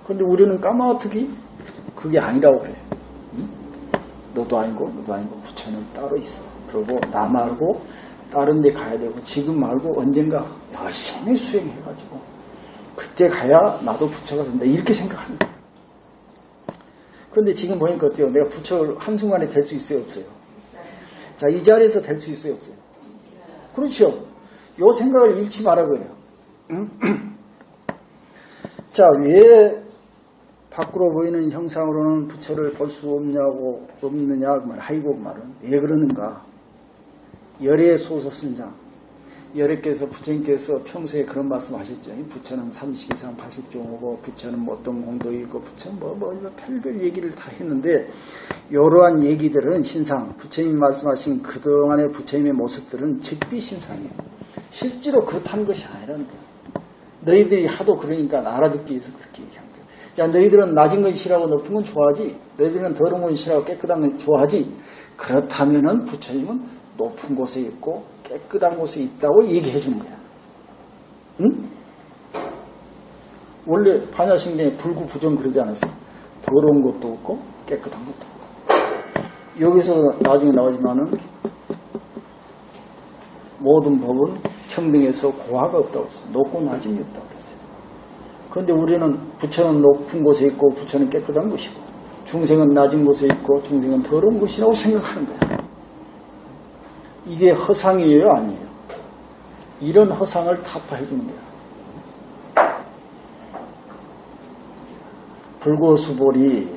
Speaker 1: 그런데 우리는 까마득이 그게 아니라고 그래. 응? 너도 아니고 부처는 따로 있어. 그리고 나 말고 다른 데 가야 되고 지금 말고 언젠가 열심히 수행해가지고 그때 가야 나도 부처가 된다. 이렇게 생각하는 거예요. 그런데 지금 보니까 어때요? 내가 부처를 한순간에 될 수 있어요? 없어요? 자, 이 자리에서 될 수 있어요? 없어요? 그렇죠. 요 생각을 잃지 말라고요. 자, 왜 밖으로 보이는 형상으로는 부처를 볼 수 없느냐 그 말. 아이고 그 말은 왜 그러는가? 열애 소소선장. 열애께서 부처님께서 평소에 그런 말씀하셨죠. 부처는 30 이상 80종이고 부처는 뭐 어떤 공도 있고 부처는 뭐 별별 얘기를 다 했는데 이러한 얘기들은 신상 부처님이 말씀하신 그동안의 부처님의 모습들은 즉비신상이에요. 실제로 그렇다는 것이 아니라는 거예요. 너희들이 하도 그러니까 알아듣기 위해서 그렇게 얘기한 거예요. 자, 너희들은 낮은 건 싫어하고 높은 건 좋아하지. 너희들은 더러운 건 싫어하고 깨끗한 건 좋아하지. 그렇다면은 부처님은 높은 곳에 있고 깨끗한 곳에 있다고 얘기해 주는 거야. 응? 원래 반야심경에 불구부정 그러지 않았어요? 더러운 것도 없고 깨끗한 것도 없고. 여기서 나중에 나오지만은 모든 법은 평등해서 고하가 없다고 했어요. 높고 낮음이 없다고 그랬어요. 그런데 우리는 부처는 높은 곳에 있고 부처는 깨끗한 곳이고 중생은 낮은 곳에 있고 중생은 더러운 곳이라고 생각하는 거야. 이게 허상이에요? 아니에요? 이런 허상을 타파해 주는 거예요. 불고수보리.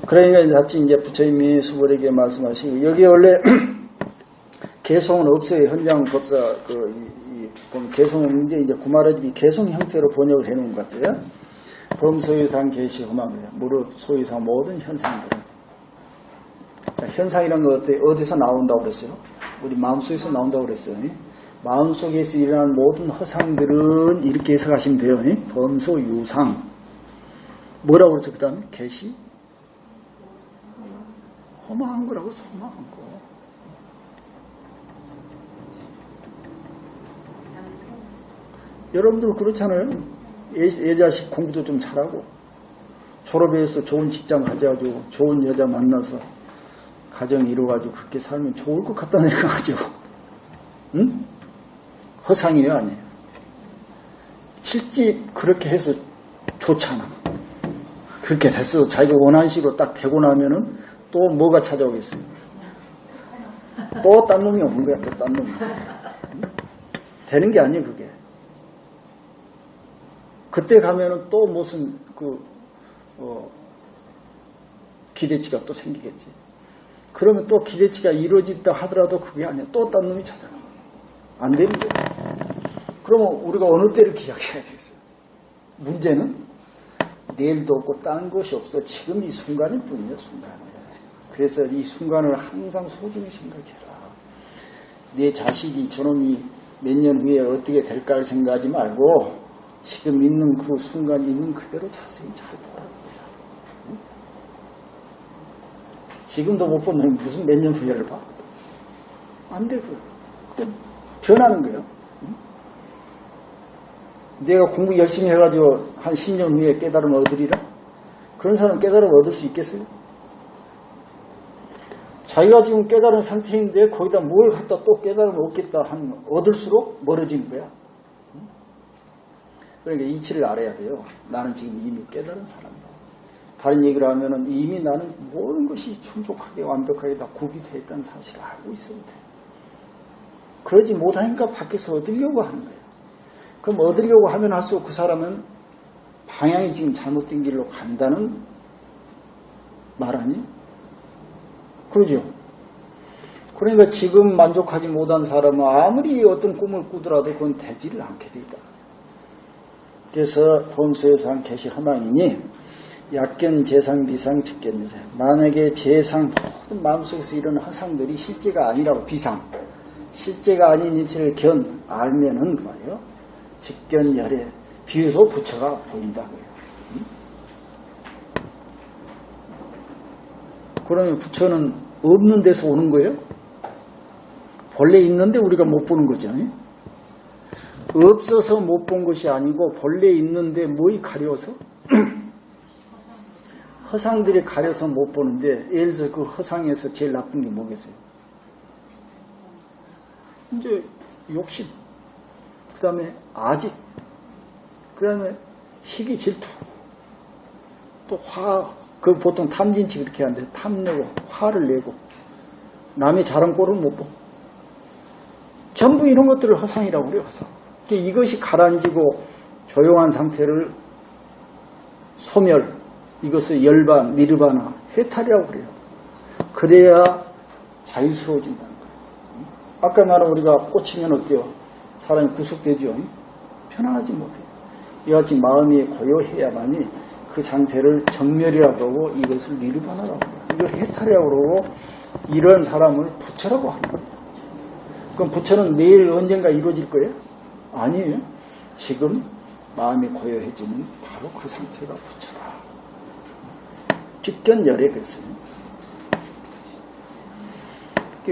Speaker 1: 그러니까 자칫 이제 부처님이 수보리에게 말씀하시고, 여기 원래 개송은 없어요. 현장 법사, 개송은 없는데, 이제 구마라집이 개송 형태로 번역을 해 놓은 것 같아요. 범소유상 개시 험함을 무릇 소유상 모든 현상들은. 자, 현상이라는 거 어디서 나온다고 그랬어요? 우리 마음속에서 나온다고 그랬어요. 마음속에서 일어나는 모든 허상들은 이렇게 해석하시면 돼요. 범소유상. 뭐라고 그랬어요? 그 다음에 개시? 허망한 거라고 해서 허망한 거. 여러분들 그렇잖아요. 애자식 공부도 좀 잘하고 졸업해서 좋은 직장 가져가지고 좋은 여자 만나서 가정 이루어가지고 그렇게 살면 좋을 것 같다는 생각하죠. 응? 허상이에요? 아니에요? 실제 그렇게 해서 좋잖아. 그렇게 됐어. 자기가 원하는 식으로 딱 되고 나면은 또 뭐가 찾아오겠어요? 또 딴 놈이 오는 거야, 또 딴 놈이. 되는 게 아니에요, 그게. 그때 가면은 또 무슨 기대치가 또 생기겠지. 그러면 또 기대치가 이루어진다 하더라도 그게 아니야. 또 딴 놈이 찾아가. 안 되는 거예요. 그러면 우리가 어느 때를 기약해야 되겠어요? 문제는 내일도 없고 딴 것이 없어. 지금 이 순간일 뿐이에요, 순간에. 그래서 이 순간을 항상 소중히 생각해라. 내 자식이 저놈이 몇 년 후에 어떻게 될까를 생각하지 말고 지금 있는 그 순간 있는 그대로 자세히 잘 보라는 거야. 지금도 못 본 놈이 무슨 몇 년 후에를 봐? 안 되고. 변하는 거예요. 내가 공부 열심히 해가지고 한 10년 후에 깨달음을 얻으리라? 그런 사람 깨달음을 얻을 수 있겠어요? 자기가 지금 깨달은 상태인데 거기다 뭘 갖다 또 깨달음을 얻겠다 하면 얻을수록 멀어지는 거야. 그러니까 이치를 알아야 돼요. 나는 지금 이미 깨달은 사람이야. 다른 얘기를 하면은 이미 나는 모든 것이 충족하게 완벽하게 다 구비되어 있다는 사실을 알고 있어도 돼. 그러지 못하니까 밖에서 얻으려고 하는 거예요. 그럼 얻으려고 하면 할수록 그 사람은 방향이 지금 잘못된 길로 간다는 말 아니에요? 그러죠? 그러니까 지금 만족하지 못한 사람은 아무리 어떤 꿈을 꾸더라도 그건 되지를 않게 돼 있다. 그래서 범수에서 계시 허망이니 약견 재상 비상 직견이래. 만약에 재상 모든 마음속에서 이런 허상들이 실제가 아니라고 비상 실제가 아닌 이치를 견 알면은 그 말이에요. 직견열에 비유소 부처가 보인다고요. 그러면 부처는 없는 데서 오는 거예요? 본래 있는데 우리가 못 보는 거잖아요. 없어서 못 본 것이 아니고 본래 있는데 뭐이 가려워서? 허상들이 가려서 못 보는데 예를 들어서 그 허상에서 제일 나쁜 게 뭐겠어요? 이제 욕심, 그 다음에 아직, 그 다음에 시기 질투, 또 화, 그 보통 탐진치 그렇게 하는데 탐내고 화를 내고 남의 잘한 꼴을 못 보고 전부 이런 것들을 허상이라고 그래요. 허상. 이것이 가라앉히고 조용한 상태를 소멸, 이것을 열반, 니르바나, 해탈이라고 그래요. 그래야 자유스러워진다는 거예요. 아까 말한 우리가 꽂히면 어때요? 사람이 구속되죠. 편안하지 못해요. 이같이 마음이 고요해야만이 그 상태를 정멸이라고 그러고 이것을 니르바나라고 그래요. 이걸 해탈이라고 그러고 이런 사람을 부처라고 하는 거예요. 그럼 부처는 내일 언젠가 이루어질 거예요? 아니에요. 지금 마음이 고요해지는 바로 그 상태가 부처다. 직견열에 그랬어요.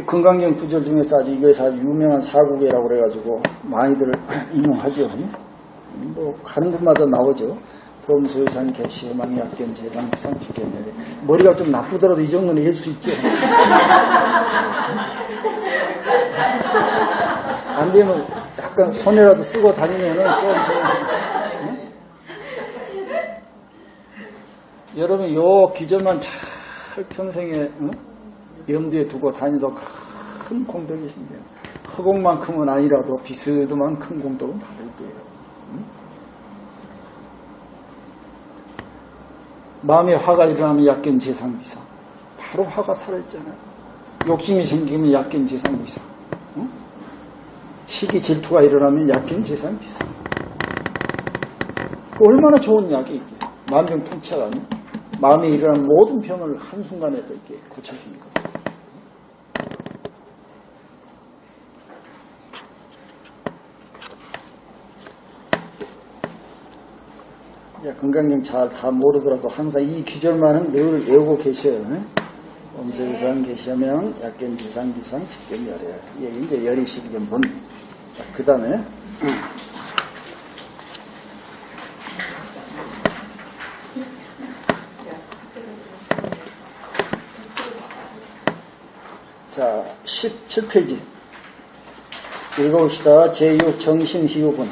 Speaker 1: 금강경 구절 중에서 아주 이것이 아주 유명한 사국이라고 그래가지고 많이들 인용하죠. 뭐 가는 곳마다 나오죠. 범수의산 개시해망 약견 재상 비상 직견열에. 머리가 좀 나쁘더라도 이 정도는 해줄 수 있죠. 안 되면 약간 손에라도 쓰고 다니면은 좀 여러분 요 기절만 잘 평생에 염두에 두고 다니도 큰 공덕이 생겨요. 허공만큼은 아니라도 비스듬한 큰 공덕은 받을 거예요. 마음에 화가 일어나면 약견 재상비상. 바로 화가 사라졌잖아요. 욕심이 생기면 약견 재상비상. 시기 질투가 일어나면 약견 재상비상. 얼마나 좋은 약이 이게. 만병통치약 아니에요? 마음에 일어난 모든 병을 한순간에도 이렇게 고쳐주니까. 건강경 잘 다 모르더라도 항상 이 기절만은 늘 외우고 계셔요. 엄세유상 계시면 약견 지상 비상 직견 열애. 여기 이제 열이 십견분. 그 다음에 자 17페이지 읽어봅시다. 제6 정신희유분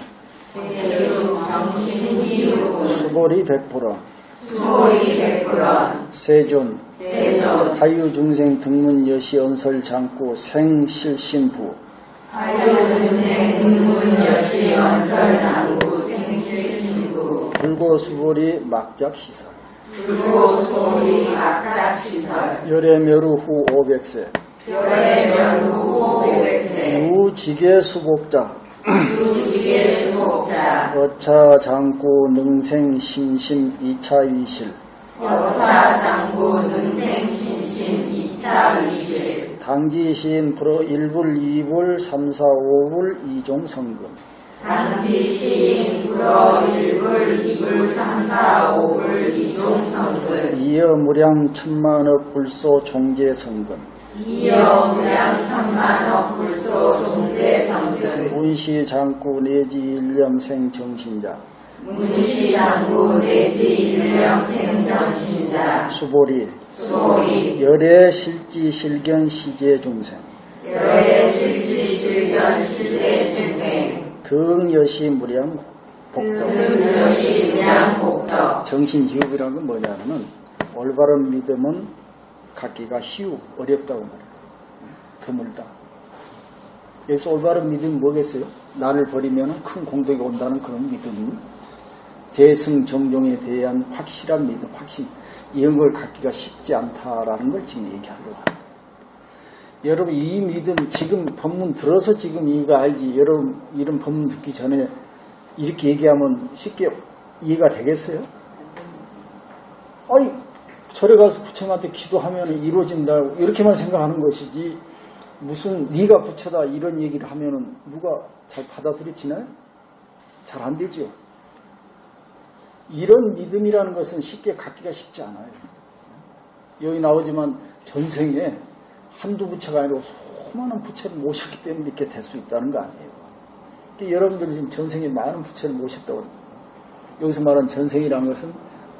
Speaker 1: 수보리 100%.
Speaker 2: 수호리 백불원
Speaker 1: 세존
Speaker 2: 세존
Speaker 1: 하유중생 등문여시 언설장구 생실신부
Speaker 2: 하유중생 등문여시 언설장구 생실신부
Speaker 1: 불고수보리 막작시설
Speaker 2: 불고수보리 막작시설
Speaker 1: 열애멸우 후 500세
Speaker 2: 열애멸후 500세
Speaker 1: 유지계수복자
Speaker 2: 유지계수복자
Speaker 1: 여차장구 능생신심 2차 위실
Speaker 2: 여차장구 능생신심 2차 위실
Speaker 1: 당지시인 프로 1불 2불 3, 4, 5불 2종 성금
Speaker 2: 당지시인 불어 1불 2불 3, 4, 5불 2종 성금
Speaker 1: 이어 무량 천만억 불소 종제 성금
Speaker 2: 이어 무량 천만억 불소 종제 성금
Speaker 1: 문시장구 내지 일념생 정신자
Speaker 2: 문시장구 내지 일념생정신자
Speaker 1: 수보리
Speaker 2: 수호리
Speaker 1: 열애 실지 실견 시제 중생
Speaker 2: 열애 실지 실견 시제 중생
Speaker 1: 등여시 무량 복덕
Speaker 2: 등여시 무량 복덕
Speaker 1: 정신기업이라는 건 뭐냐면 올바른 믿음은 갖기가 어렵다고 말해요. 드물다. 여기서 올바른 믿음이 뭐겠어요? 나를 버리면 큰 공덕이 온다는 그런 믿음. 대승정종에 대한 확실한 믿음, 확신. 이런 걸 갖기가 쉽지 않다라는 걸 지금 얘기하려고 합니다. 여러분 이 믿음 지금 법문 들어서 지금 이거 알지. 여러분 이런 법문 듣기 전에 이렇게 얘기하면 쉽게 이해가 되겠어요? 아니 절에 가서 부처님한테 기도하면 이루어진다 이렇게만 생각하는 것이지 무슨 네가 부처다 이런 얘기를 하면은 누가 잘 받아들이지나요? 잘 안 되죠. 이런 믿음이라는 것은 쉽게 갖기가 쉽지 않아요. 여기 나오지만 전생에 한두 부처가 아니고 수많은 부처를 모셨기 때문에 이렇게 될 수 있다는 거 아니에요. 그러니까 여러분들이 지금 전생에 많은 부처를 모셨다고 합니다. 여기서 말하는 전생이라는 것은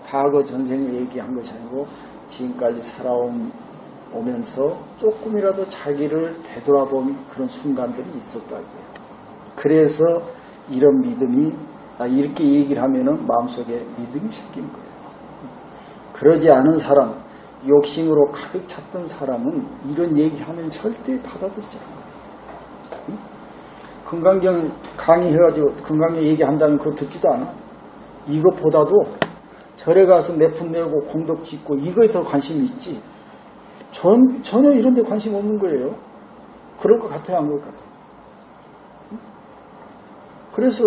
Speaker 1: 과거 전생에 얘기한 것이 아니고 지금까지 살아오면서 조금이라도 자기를 되돌아본 그런 순간들이 있었다고요. 그래서 이런 믿음이 이렇게 얘기를 하면은 마음속에 믿음이 생기는 거예요. 그러지 않은 사람, 욕심으로 가득 찼던 사람은 이런 얘기하면 절대 받아들이지 않아요. 금강경 강의해가지고 금강경 얘기한다면 그거 듣지도 않아. 이것보다도 절에 가서 몇 푼 내고 공덕 짓고 이거에 더 관심이 있지. 전혀 이런 데 관심 없는 거예요. 그럴 것 같아요, 안 그럴 것 같아요? 그래서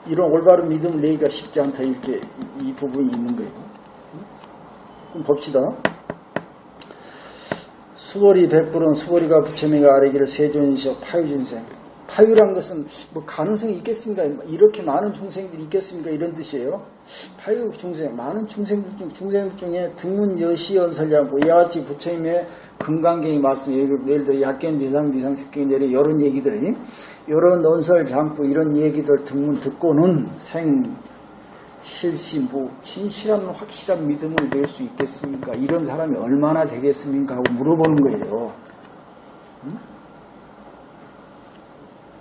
Speaker 1: 이런 올바른 믿음을 내기가 쉽지 않다, 이렇게 이 부분이 있는 거예요. 그럼 봅시다. 수보리 백불은 수보리가 부처님과 아뢰기를 세존이셔 파유중생. 파유란 것은 뭐 가능성이 있겠습니까? 이렇게 많은 중생들이 있겠습니까? 이런 뜻이에요. 파유 중생, 많은 중생들 중에 등문 여시 연설량고 이와 같이 부처님의 금강경의 말씀, 예를 들어 약견 지상 비상식경 내려 이런 얘기들이 이런 언설 장부 이런 얘기들 등문 듣고는 실신부 진실한 확실한 믿음을 낼 수 있겠습니까? 이런 사람이 얼마나 되겠습니까? 하고 물어보는 거예요.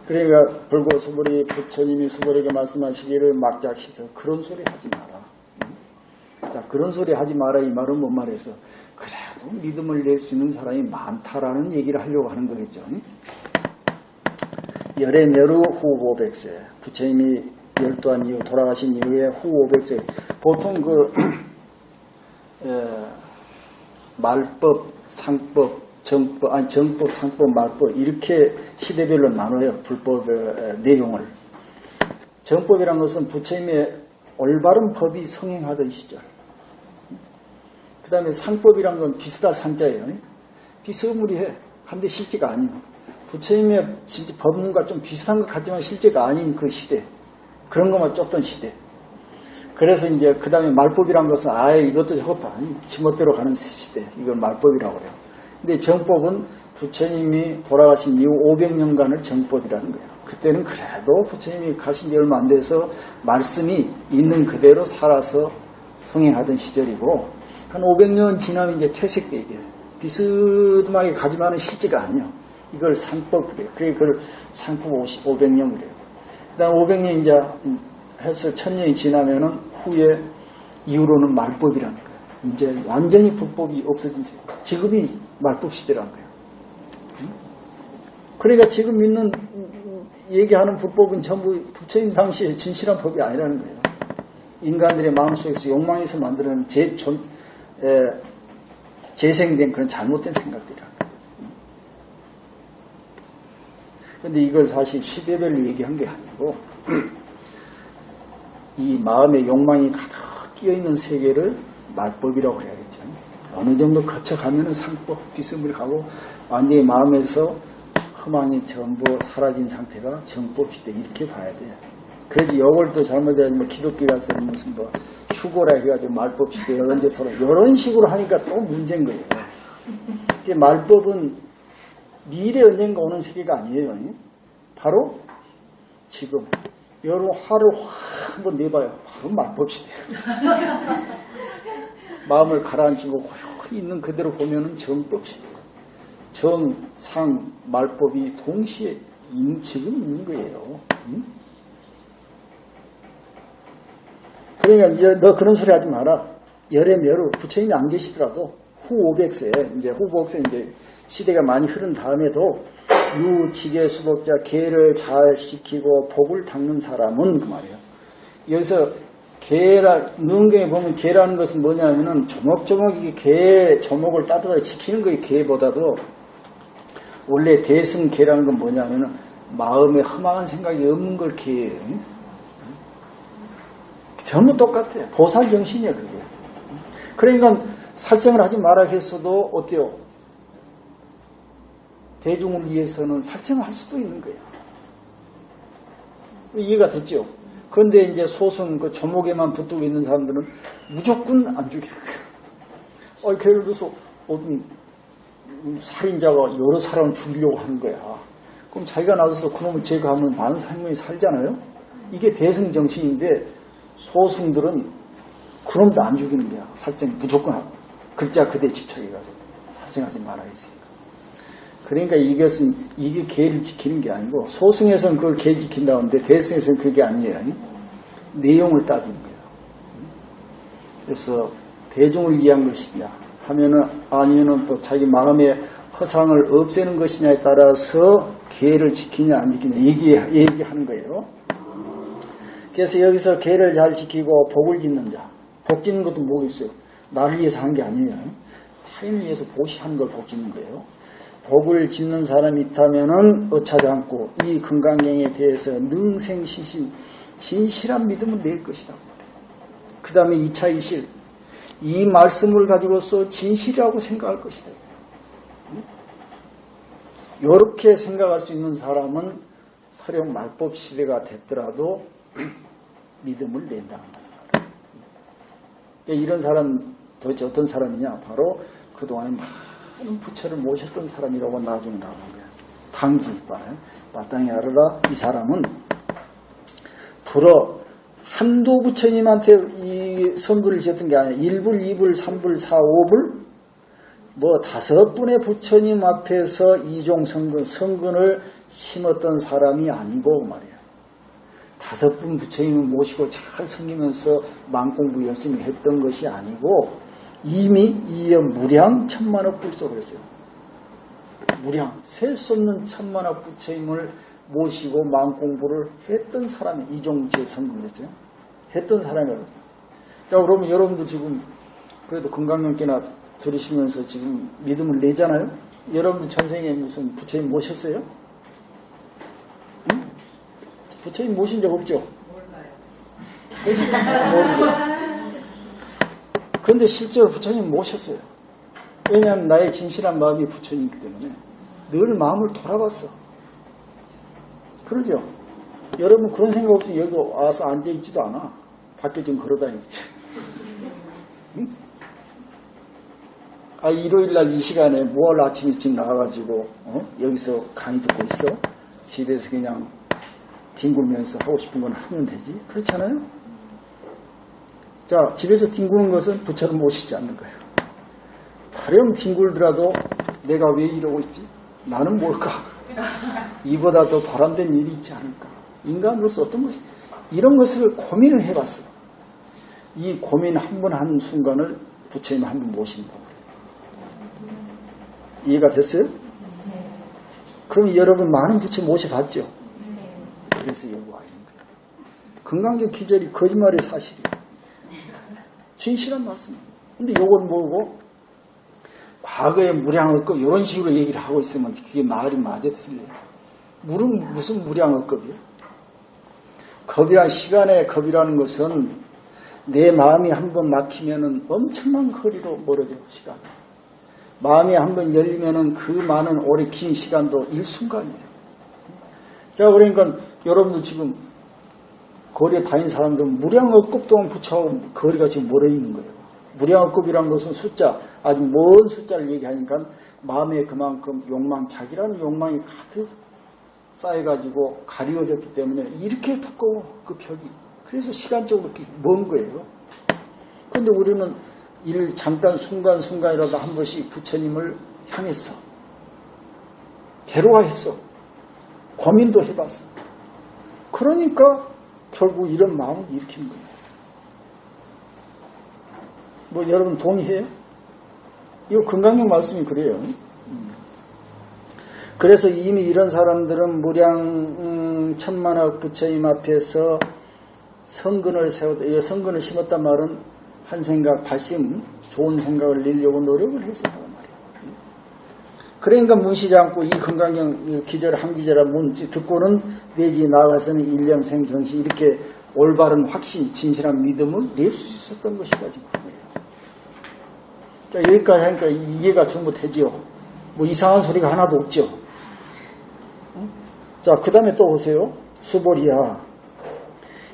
Speaker 1: 그러니까 불고 수보리 부처님이 수보리에게 말씀하시기를 막작시서 그런 소리 하지 마라. 자, 그런 소리 하지 마라 이 말은 뭔 말해서 그래도 믿음을 낼 수 있는 사람이 많다라는 얘기를 하려고 하는 거겠죠. 열애멸후 후 500세 부처님이 열도한 이후 돌아가신 이후에 후 500세 보통 말법, 상법, 정법, 상법, 말법 이렇게 시대별로 나눠요. 불법의 내용을. 정법이란 것은 부처님의 올바른 법이 성행하던 시절. 그 다음에 상법이란 건 비슷할 상자예요. 비스무리해. 한데 실제가 아니에요. 부처님의 진짜 법문과 좀 비슷한 것 같지만 실제가 아닌 그 시대. 그런 것만 쫓던 시대. 그래서 이제 그 다음에 말법이란 것은 아예 이것도 저것도 아니 지멋대로 가는 시대. 이걸 말법이라고 그래요. 근데 정법은 부처님이 돌아가신 이후 500년간을 정법이라는 거예요. 그때는 그래도 부처님이 가신 지 얼마 안 돼서 말씀이 있는 그대로 살아서 성행하던 시절이고 한 500년 지나면 이제 퇴색돼 이게 비스듬하게 가지만은 실제가 아니에요. 이걸 상법 그래요. 그래 그걸 상법 500년 그래요. 그다음 500년 이제 해서 1000년이 지나면은 후에
Speaker 3: 이후로는 말법이라는 거예요. 이제 완전히 불법이 없어진 세계. 지금이 말법 시대라는 거예요. 그러니까 지금 믿는 얘기하는 불법은 전부 부처님 당시에 진실한 법이 아니라는 거예요. 인간들의 마음속에서 욕망에서 만드는 재생된 그런 잘못된 생각들이라는 거예요. 그런데 이걸 사실 시대별로 얘기한 게 아니고 이 마음의 욕망이 가득 끼어있는 세계를 말법이라고 해야겠죠. 어느 정도 거쳐가면은 상법, 뒷선물이 가고 완전히 마음에서 흠망이 전부 사라진 상태가 정법 시대 이렇게 봐야 돼요. 그래서 이걸 또 잘못해가지고 기독교가서 무슨 뭐 휴고라 해가지고 말법 시대에 언제토록 이런 식으로 하니까 또 문제인 거예요. 말법은 미래 언젠가 오는 세계가 아니에요. 바로 지금 여러분 화를 확 한번 내봐요. 바로 말법 시대예요. 마음을 가라앉히고 고요히 있는 그대로 보면은 정법 시대. 정, 상, 말법이 동시에 지금 있는 거예요. 응? 그러니까 너 그런 소리 하지 마라. 열애매로 부처님이 안 계시더라도 후 500세 이제 후 500세 이제 시대가 많이 흐른 다음에도 유지계 수법자 계를 잘 시키고 복을 닦는 사람은 그 말이에요. 여기서 계라 능경에 보면 계라는 것은 뭐냐면은 조목조목 이게 계 조목을 따뜻하게 지키는 거예요. 계보다도 원래 대승계라는 건 뭐냐면은 마음에 험한 생각이 없는 걸 계예요. 전부 똑같아요. 보살 정신이야 그게. 그러니까 살생을 하지 마라 했어도 어때요? 대중을 위해서는 살생을 할 수도 있는 거예요. 이해가 됐죠? 그런데 이제 소승 그 조목에만 붙들고 있는 사람들은 무조건 안 죽이는 거예요. 예를 들어서 어떤 살인자가 여러 사람을 죽이려고 하는 거야. 그럼 자기가 나서서 그놈을 제거하면 많은 사람이 살잖아요. 이게 대승 정신인데 소승들은 그놈도 안 죽이는 거야. 살생 무조건 하고 글자 그대에 집착해가지고 살생하지 말아 했으니까. 그러니까 이것은 이게 계를 지키는 게 아니고 소승에서는 그걸 계 지킨다는데 대승에서는 그게 아니에요. 내용을 따지는 거예요. 그래서 대중을 위한 것이냐 하면은 아니면은 또 자기 마음의 허상을 없애는 것이냐에 따라서 계를 지키냐 안 지키냐 얘기하는 거예요. 그래서 여기서 계를 잘 지키고 복을 짓는 자. 복 짓는 것도 뭐가 있어요? 나를 위해서 한 게 아니에요. 타인을 위해서 보시하는 걸 복 짓는 거예요. 복을 짓는 사람이 있다면은 어차지 않고 이 금강경에 대해서 능생시신 진실한 믿음을 낼 것이다. 그 다음에 2차 이실. 이 말씀을 가지고서 진실이라고 생각할 것이다. 이렇게 생각할 수 있는 사람은 설령 말법 시대가 됐더라도 믿음을 낸다는 거예요. 그러니까 이런 사람 도대체 어떤 사람이냐? 바로 그동안에 많은 부처를 모셨던 사람이라고 나중에 나오는 거예요. 당지 말은 마땅히 알아라. 이 사람은 불어 한두 부처님한테 이 선글을 지었던 게 아니라 1불, 2불, 3불, 4, 5불 뭐 5분의 부처님 앞에서 이종 성근을 심었던 사람이 아니고 말이에요. 5분 부처님을 모시고 잘 섬기면서 망공부 열심히 했던 것이 아니고 이미 이어 무량 천만억 불소로 했어요. 무량 셀 수 없는 천만억 부처님을 모시고 망공부를 했던 사람이 이종지에 성공을 했어요. 했던 사람이라고 했어요. 자, 그러면 여러분도 지금 그래도 건강경계나 들으시면서 지금 믿음을 내잖아요. 여러분도 전생에 무슨 부처님 모셨어요? 응? 부처님 모신 적 없죠? 그렇지? 모르죠. 그런데 실제로 부처님 모셨어요. 왜냐하면 나의 진실한 마음이 부처님이기 때문에 늘 마음을 돌아봤어. 그러죠? 여러분 그런 생각 없이 여기 와서 앉아있지도 않아. 밖에 좀 걸어다니지. 응? 일요일날 이 시간에 뭘 아침 일찍 나와가지고 여기서 강의 듣고 있어? 집에서 그냥 뒹굴면서 하고 싶은 건 하면 되지. 그렇지 않아요? 자, 집에서 뒹구는 것은 부처를 모시지 않는 거예요. 가령 뒹굴더라도 내가 왜 이러고 있지? 나는 뭘까? 이보다 더 바람된 일이 있지 않을까? 인간으로서 어떤 것이 이런 것을 고민을 해봤어. 이 고민 한 번 하는 순간을 부처님 한 번 모신다고 그래요. 이해가 됐어요? 그럼 여러분 많은 부처님 모셔봤죠? 그래서 여기 와 있는 거예요. 건강경 기절이 거짓말이 사실이에요. 진실한 말씀이에요. 근데 요건 뭐고? 과거에 무량업급 이런 식으로 얘기를 하고 있으면 그게 말이 맞아 틀려요. 물은 무슨 무량업급이에요? 겁이란 시간의 겁이라는 것은 내 마음이 한번 막히면은 엄청난 거리로 멀어져요. 시간. 마음이 한번 열리면은 그 많은 오래 긴 시간도 일순간이에요. 자, 그러니까 여러분들 지금 거리에 다닌 사람들은 무량업급 동안 부처하고 거리가 지금 멀어 있는 거예요. 무량업급이라는 것은 숫자, 아주 먼 숫자를 얘기하니까 마음에 그만큼 욕망, 자기라는 욕망이 가득 쌓여가지고 가리워졌기 때문에 이렇게 두꺼워, 그 벽이. 그래서 시간적으로 이렇게 먼 거예요. 그런데 우리는 잠깐 순간순간이라도 한 번씩 부처님을 향했어. 괴로워했어. 고민도 해봤어. 그러니까 결국 이런 마음을 일으킨 거예요. 뭐 여러분 동의해요? 이거 건강경 말씀이 그래요. 그래서 이미 이런 사람들은 무량 천만억 부처님 앞에서 성근을 성근을 심었단 말은 한 생각, 발심, 좋은 생각을 내려고 노력을 했었단 말이에요. 그러니까 문시지 않고 이 건강경 기절 한 기절한 문 듣고는 내지 나가서는 일념생 정시 이렇게 올바른 확신, 진실한 믿음을 낼 수 있었던 것이다 지금. 자, 여기까지 하니까 이해가 전부 되지요. 뭐 이상한 소리가 하나도 없죠. 자, 그 다음에 또 보세요. 수보리야.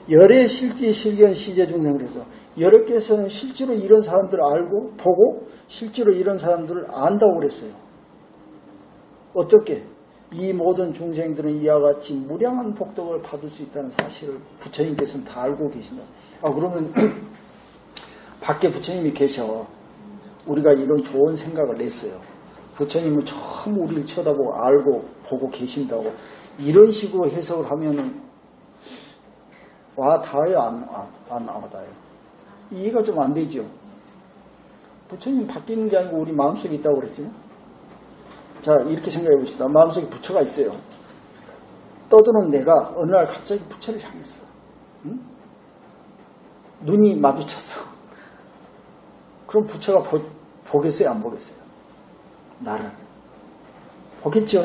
Speaker 3: 열의 실지 실견 시제 중생 그래서 여러께서는 실제로 이런 사람들을 알고 보고 실제로 이런 사람들을 안다고 그랬어요. 어떻게? 이 모든 중생들은 이와 같이 무량한 복덕을 받을 수 있다는 사실을 부처님께서는 다 알고 계신다. 아, 그러면 밖에 부처님이 계셔. 우리가 이런 좋은 생각을 냈어요. 부처님은 처음 우리를 쳐다보고 알고 보고 계신다고 이런 식으로 해석을 하면은 와 닿아요? 안 와닿아요? 이해가 좀 안 되죠. 부처님 밖에 있는 게 아니고 우리 마음속에 있다고 그랬죠. 자, 이렇게 생각해 봅시다. 마음속에 부처가 있어요. 떠드는 내가 어느 날 갑자기 부처를 향했어. 응? 눈이 마주쳤어. 그럼 부처가 보겠어요? 안 보겠어요? 나를. 보겠죠?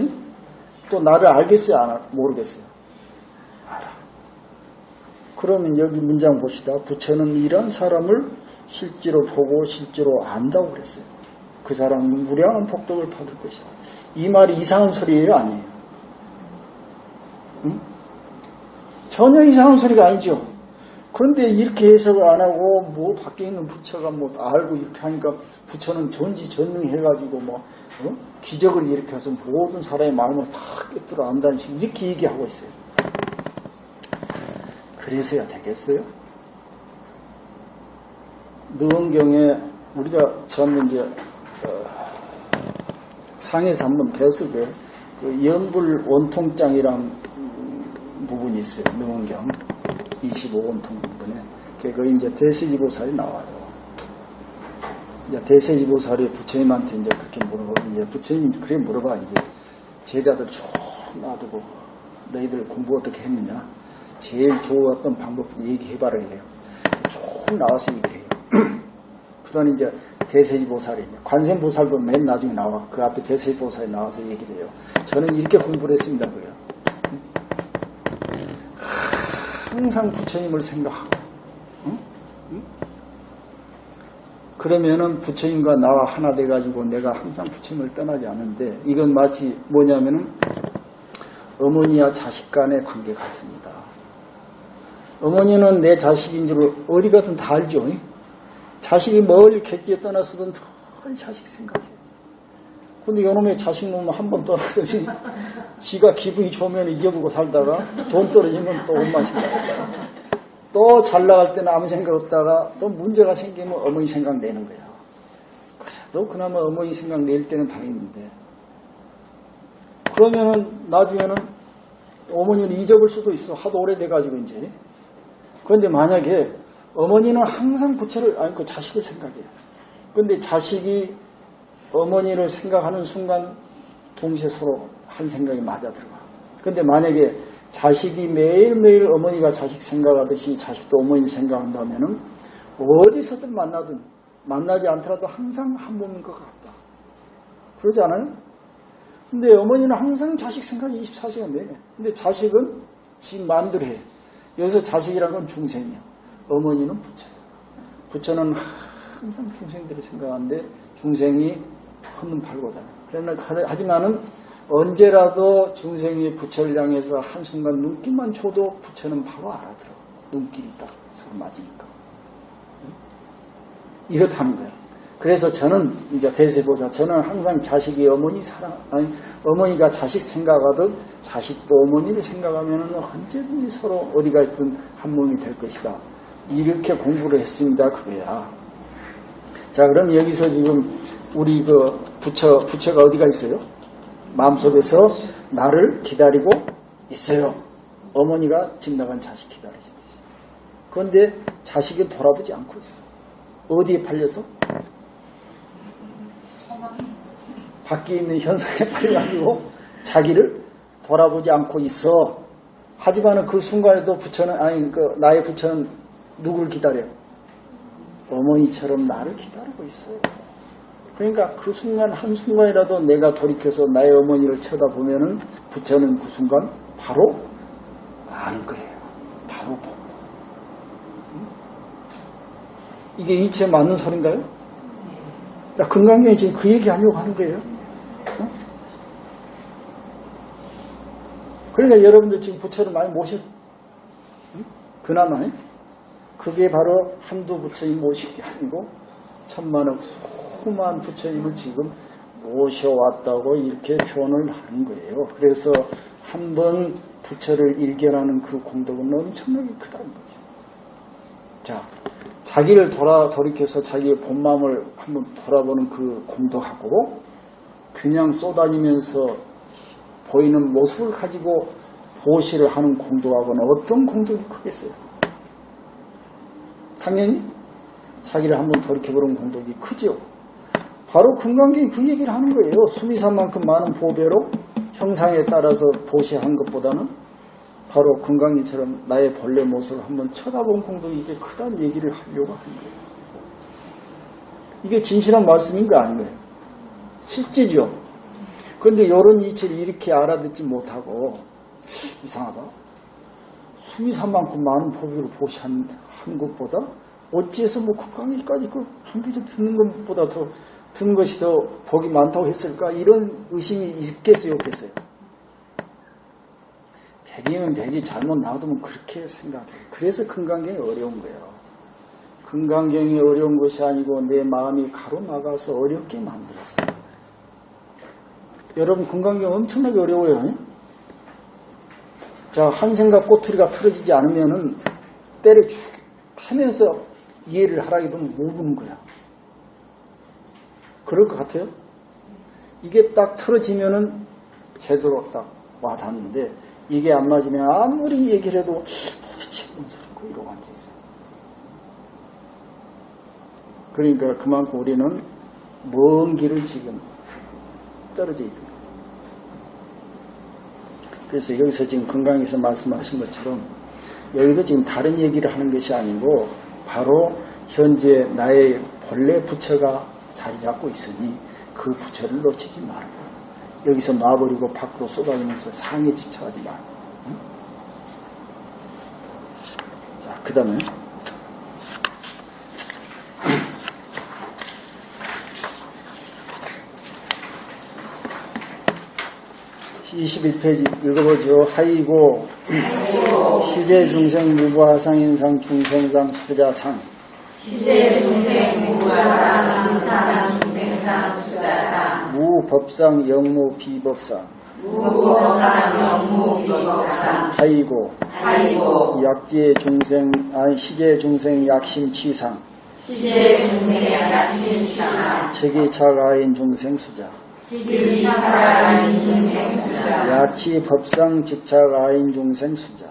Speaker 3: 또 나를 알겠어요? 모르겠어요? 알아. 그러면 여기 문장 봅시다. 부처는 이런 사람을 실제로 보고 실제로 안다고 그랬어요. 그 사람은 무량한 복덕을 받을 것이다. 이 말이 이상한 소리예요? 아니에요? 응? 전혀 이상한 소리가 아니죠. 그런데 이렇게 해석을 안 하고 뭐 밖에 있는 부처가 뭐 알고 이렇게 하니까 부처는 전지전능해가지고 뭐 기적을 일으켜서 모든 사람의 마음을 다 꿰뚫어 안다는 식으로 이렇게 얘기하고 있어요. 그래서야 되겠어요? 능원경에 우리가 처음 이제 상에서 한번 배웠을 거예요. 그 연불 원통장이란 부분이 있어요. 능원경 25원통 부분에 그 이제 대세지보살이 나와요. 이제 대세지보살이 부처님한테 이제 그렇게 물어보고 이제 부처님이 그렇게 물어봐 이제 제자들 쭉 놔두고 너희들 공부 어떻게 했느냐? 제일 좋았던 방법 얘기해봐라 이래요. 쭉 나와서 얘기해요. 그다음 이제 대세지보살이 관세음보살도 맨 나중에 나와 그 앞에 대세지보살이 나와서 얘기를 해요. 저는 이렇게 공부를 했습니다. 그래요. 항상 부처님을 생각하고 그러면은 부처님과 나와 하나 돼가지고 내가 항상 부처님을 떠나지 않는데 이건 마치 뭐냐면은 어머니와 자식 간의 관계 같습니다. 어머니는 내 자식인 줄 어디 가든 다 알죠. 자식이 멀리 객지에 떠났어도 늘 자식 생각해요. 근데 요놈의 자식 놈은 한 번 떠나서 지가 기분이 좋으면 잊어보고 살다가 돈 떨어지면 또 엄마 생각하고 또 잘 나갈 때는 아무 생각 없다가 또 문제가 생기면 어머니 생각 내는 거야. 그래도 그나마 어머니 생각 낼 때는 다행인데 그러면은 나중에는 어머니를 잊어볼 수도 있어. 하도 오래돼가지고 이제. 그런데 만약에 어머니는 항상 부처를, 아니, 그 자식을 생각해요. 그런데 자식이 어머니를 생각하는 순간 동시에 서로 한 생각이 맞아 들어가. 근데 만약에 자식이 매일매일 어머니가 자식 생각하듯이 자식도 어머니 생각한다면은 어디서든 만나지 않더라도 항상 한 몸인 것 같다. 그러지 않아요? 근데 어머니는 항상 자식 생각이 24시간 내내. 근데 자식은 지 마음대로 해. 여기서 자식이라는 건 중생이에요. 어머니는 부처예요. 부처는 항상 중생들이 생각하는데 중생이 헛눈 팔고 다녀요. 하지만은 언제라도 중생이 부처를 향해서 한순간 눈길만 줘도 부처는 바로 알아들어. 눈길이 딱 서로 맞으니까. 이렇다는 거예요. 그래서 저는 이제 대세보사, 저는 항상 자식이 어머니가 자식 생각하듯 자식도 어머니를 생각하면 언제든지 서로 어디가 있든 한 몸이 될 것이다. 이렇게 공부를 했습니다. 그거야. 자, 그럼 여기서 지금 우리 그 부처가 어디가 있어요? 마음속에서 나를 기다리고 있어요. 어머니가 집 나간 자식 기다리시듯이. 그런데 자식은 돌아보지 않고 있어. 어디에 팔려서? 밖에 있는 현상에 팔려가지고 자기를 돌아보지 않고 있어. 하지만 그 순간에도 나의 부처는 누구를 기다려? 어머니처럼 나를 기다리고 있어요. 그러니까 그 순간 한순간이라도 내가 돌이켜서 나의 어머니를 쳐다보면은 부처는 그 순간 바로 아는 거예요. 바로 보고. 이게 이치에 맞는 소린가요? 금강경이 지금 그 얘기 하려고 하는 거예요. 그러니까 여러분들 지금 부처를 많이 그나마 그게 바로 한두 부처님 모신 게 아니고 천만억 수만 부처님을 지금 모셔왔다고 이렇게 표현을 하는 거예요. 그래서 한번 부처를 일견하는 그 공덕은 엄청나게 크다는 거죠. 자, 자기를 돌이켜서 자기의 본 마음을 한번 돌아보는 그 공덕하고 그냥 쏘다니면서 보이는 모습을 가지고 보시를 하는 공덕하고는 어떤 공덕이 크겠어요? 당연히 자기를 한번 돌이켜보는 공덕이 크죠. 바로 금강경이 그 얘기를 하는 거예요. 수미산만큼 많은 보배로 형상에 따라서 보시한 것보다는 바로 금강경처럼 나의 본래 모습을 한번 쳐다본 공덕이 이게 크다는 얘기를 하려고 하는 거예요. 이게 진실한 말씀인 거 아닌가요? 실제죠. 그런데 이런 이치를 이렇게 알아듣지 못하고 이상하다. 수미산만큼 많은 보배로 보시한 것보다 어찌해서 금강경까지 한 개씩 듣는 것보다 더 듣는 것이 더 복이 많다고 했을까? 이런 의심이 있겠어요, 없겠어요? 백이면 백이 잘못 놔두면 그렇게 생각해요. 그래서 금강경이 어려운 거예요. 금강경이 어려운 것이 아니고 내 마음이 가로막아서 어렵게 만들었어요. 여러분 금강경 엄청나게 어려워요. 자, 한 생각 꼬투리가 틀어지지 않으면은 때려 하면서 이해를 하라기도 모르는 거야. 그럴 것 같아요? 이게 딱 틀어지면은 제대로 딱 와닿는데 이게 안 맞으면 아무리 얘기를 해도 도대체 뭔 소리고 이러고 앉아있어. 그러니까 그만큼 우리는 먼 길을 지금 떨어져 있는 거예요. 그래서 여기서 지금 금강에서 말씀하신 것처럼 여기도 지금 다른 얘기를 하는 것이 아니고 바로 현재 나의 본래 부처가 자리 잡고 있으니 그 부처를 놓치지 말고 여기서 놔버리고 밖으로 쏟아지면서 상에 집착하지 말고. 응? 자, 그 다음에 21페이지 읽어보죠. 하이고 시제중생 무부하상인상 중생상 수자상
Speaker 2: 시제중생 무부하상 인상 중생상 수자상
Speaker 3: 무법상 영무 비법상
Speaker 2: 무법상 영무 비법상
Speaker 3: 하이고 시제중생 약심취상
Speaker 2: 시제중생 약심취상
Speaker 3: 즉위차가인 중생 수자
Speaker 2: 즉위차가인 중생 수자
Speaker 3: 야치 법상 직차가인 중생 수자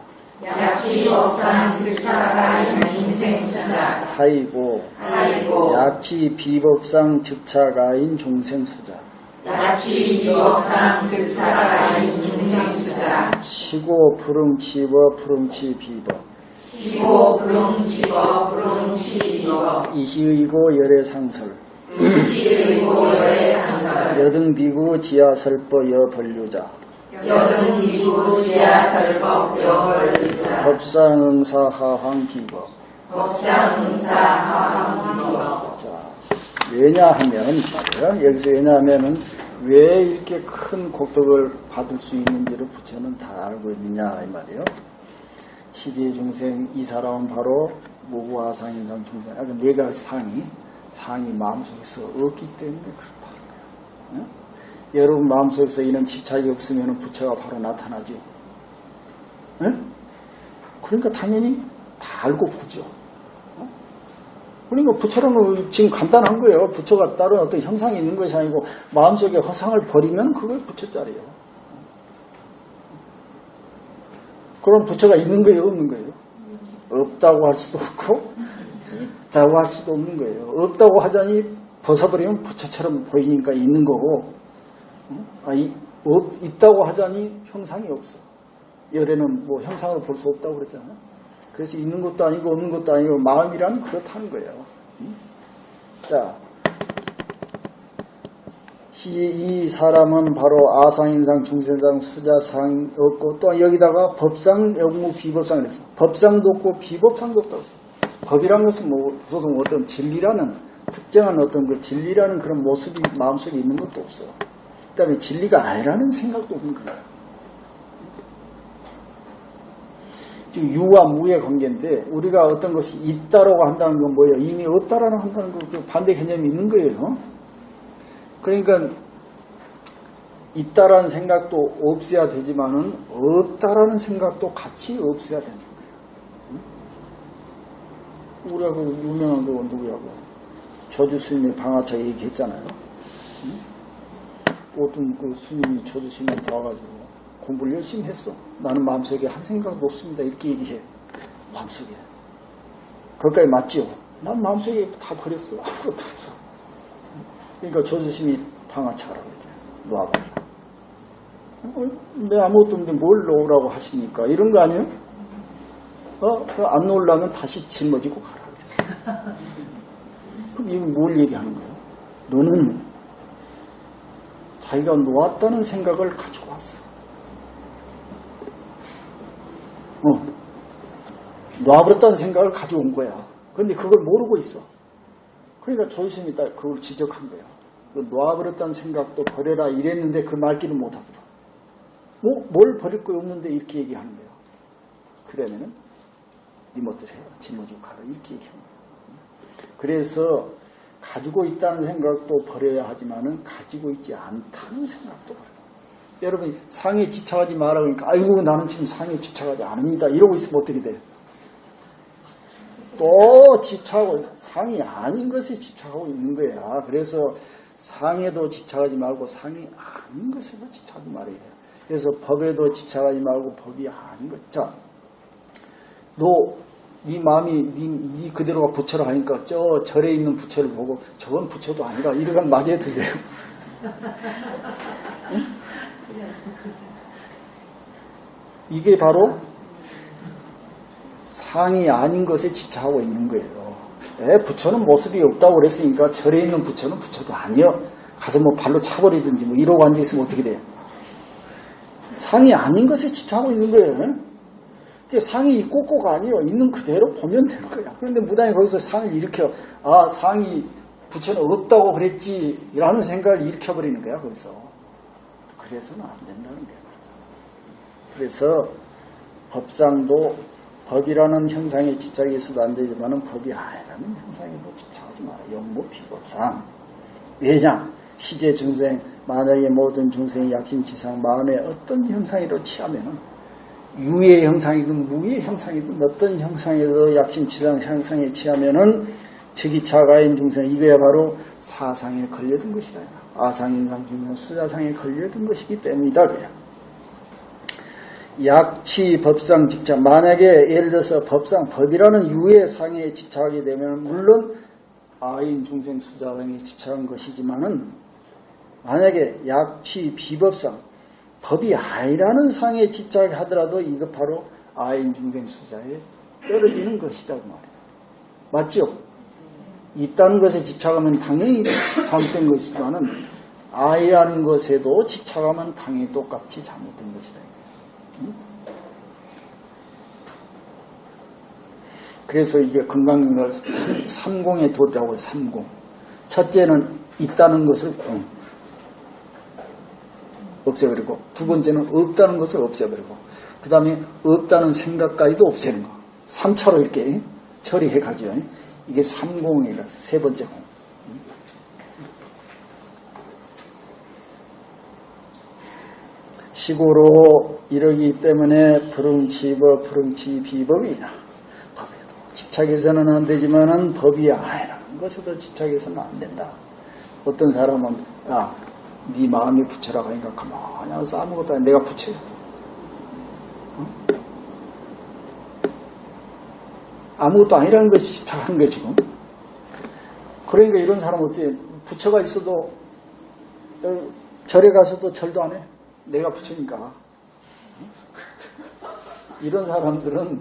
Speaker 2: 약시 법상 즉차가인 중생수자
Speaker 3: 하이고
Speaker 2: 하이고
Speaker 3: 약시 비법상 즉차가인 중생수자
Speaker 2: 약시 비법상 즉차가인 중생수자
Speaker 3: 시고 불응치워 불응치 비법
Speaker 2: 시고 불응치고 불응치 비법
Speaker 3: 이시의고 열애상설
Speaker 2: 이시의고 열애상설
Speaker 3: 여등비구 지하설법 여벌류자
Speaker 2: 여등비구 지하설법 여벌유자
Speaker 3: 법상응사하황비법
Speaker 2: 법상응사하황비법.
Speaker 3: 자, 왜냐하면 말이에요. 여기서 왜냐하면은 왜 이렇게 큰 복덕을 받을 수 있는지를 부처는 다 알고 있느냐 이 말이에요. 시제 중생 이 사람은 바로 무구화상인상 중생. 내가 상이 마음속에서 없기 때문에 그렇다. 예? 여러분 마음속에서 이런 집착이 없으면 부처가 바로 나타나죠. 예? 그러니까 당연히 다 알고 보죠. 그러니까 부처는 지금 간단한 거예요. 부처가 다른 어떤 형상이 있는 것이 아니고 마음속에 허상을 버리면 그게 부처짜리예요. 그럼 부처가 있는 거예요, 없는 거예요? 없다고 할 수도 없고 있다고 할 수도 없는 거예요. 없다고 하자니 벗어버리면 부처처럼 보이니까 있는 거고 있다고 하자니 형상이 없어. 열애는 뭐 형상으로 볼 수 없다고 그랬잖아요. 그래서 있는 것도 아니고 없는 것도 아니고 마음이란 그렇다는 거예요. 자, 이 사람은 바로 아상인상, 중생상, 수자상 없고 또 여기다가 법상, 영무, 비법상 그랬어. 법상도 없고 비법상도 없다고 했어. 법이란 것은 뭐 소송 어떤 진리라는 특정한 어떤 그 진리라는 그런 모습이 마음속에 있는 것도 없어. 그 다음에 진리가 아니라는 생각도 없는 거예요. 지금 유와 무의 관계인데 우리가 어떤 것이 있다라고 한다는 건 뭐예요? 이미 없다라는 한다는 거 반대 개념이 있는 거예요. 그러니까 있다라는 생각도 없어야 되지만은 없다라는 생각도 같이 없어야 되는 거예요. 우리가 그 유명한 거 누구라고 조주 스님의 방아차 얘기했잖아요. 어떤 그 스님이 조주 스님한테 와가지고 공부를 열심히 했어. 나는 마음속에 한 생각도 없습니다. 이렇게 얘기해. 마음속에. 거기까지 맞지요? 난 마음속에 다 버렸어. 아무것도 없어. 그러니까 조주심이 방아차라고 그랬잖아요. 놔봐라. 내 아무것도 없는데 뭘 놓으라고 하십니까? 이런 거 아니에요? 안 놓으려면 다시 짊어지고 가라. 그럼 이건 뭘 얘기하는 거예요? 너는 자기가 놓았다는 생각을 가지고 왔어. 놔버렸다는 생각을 가지고 온 거야. 근데 그걸 모르고 있어. 그러니까 조유심이 딱 그걸 지적한 거야. 놔버렸다는 생각도 버려라 이랬는데 그 말귀를 못 하더라. 뭘 버릴 거 없는데 이렇게 얘기하는 거야. 그러면은 네 멋대로 해라. 짊어지고 가라. 이렇게 얘기하는 거야. 그래서 가지고 있다는 생각도 버려야 하지만은 가지고 있지 않다는 생각도 버려요. 여러분 상에 집착하지 마라 그러니까 아이고 나는 지금 상에 집착하지 않습니다. 이러고 있으면 어떻게 돼요? 또 집착하고 상이 아닌 것에 집착하고 있는 거야. 그래서 상에도 집착하지 말고 상이 아닌 것에도 집착하지 말아야 돼요. 그래서 법에도 집착하지 말고 법이 아닌 것. 자, 네 마음이 네 그대로가 부처라 하니까 저 절에 있는 부처를 보고 저건 부처도 아니라 이러면 맞아야 들려요. 응? 이게 바로 상이 아닌 것에 집착하고 있는 거예요. 부처는 모습이 없다고 그랬으니까 절에 있는 부처는 부처도 아니요. 가서 뭐 발로 차버리든지 뭐 이러고 앉아있으면 어떻게 돼요? 상이 아닌 것에 집착하고 있는 거예요. 상이 있고 꼬가 아니에요. 있는 그대로 보면 되는 거야. 그런데 무당이 거기서 상을 일으켜 상이 부처는 없다고 그랬지 라는 생각을 일으켜버리는 거야. 거기서. 그래서는 안 된다는 거야. 그래서 법상도 법이라는 형상에 집착이 있어도 안 되지만은 법이 아니라는 형상에도 집착하지 마라. 영무 비법상. 왜냐? 시제 중생, 만약에 모든 중생이 약심치상 마음에 어떤 형상이로 취하면은 유의 형상이든 무의 형상이든 어떤 형상에도 약심치상 형상에 취하면은 즉이차가인 중생, 이거야 바로 사상에 걸려든 것이다. 아상인상 중생 수자상에 걸려든 것이기 때문이다. 그래요. 약취 법상 집착. 만약에 예를 들어서 법이라는 유의 상에 집착하게 되면 물론 아인 중생 수자상에 집착한 것이지만은 만약에 약취 비법상 법이 아니라는 상에 집착하더라도 이것 바로 아인 중생 수자에 떨어지는 것이다 그 말이에요. 맞죠? 있다는 것에 집착하면 당연히 잘못된 것이지만은 아이라는 것에도 집착하면 당연히 똑같이 잘못된 것이다. 그래서 이게 건강경을 삼공의 도라고 해요. 삼공. 첫째는 있다는 것을 공 없애버리고, 두 번째는 없다는 것을 없애버리고, 그 다음에 없다는 생각까지도 없애는 거. 3차로 이렇게 처리해가지고 이게 삼공이라서 세 번째 공. 식으로 이러기 때문에 불응치법, 불응치비법이나 법에도 집착해서는 안 되지만은 법이 아니라는 것에도 집착해서는 안 된다. 어떤 사람은 야, 네 마음에 부처라고 하니까 가만히 와서 아무것도 아니야. 내가 부처야. 아무것도 아니라는 것이 집착하는 거지 지금. 그러니까 이런 사람은 어떻게 부처가 있어도 절에 가서도 절도 안 해. 내가 부처니까. 이런 사람들은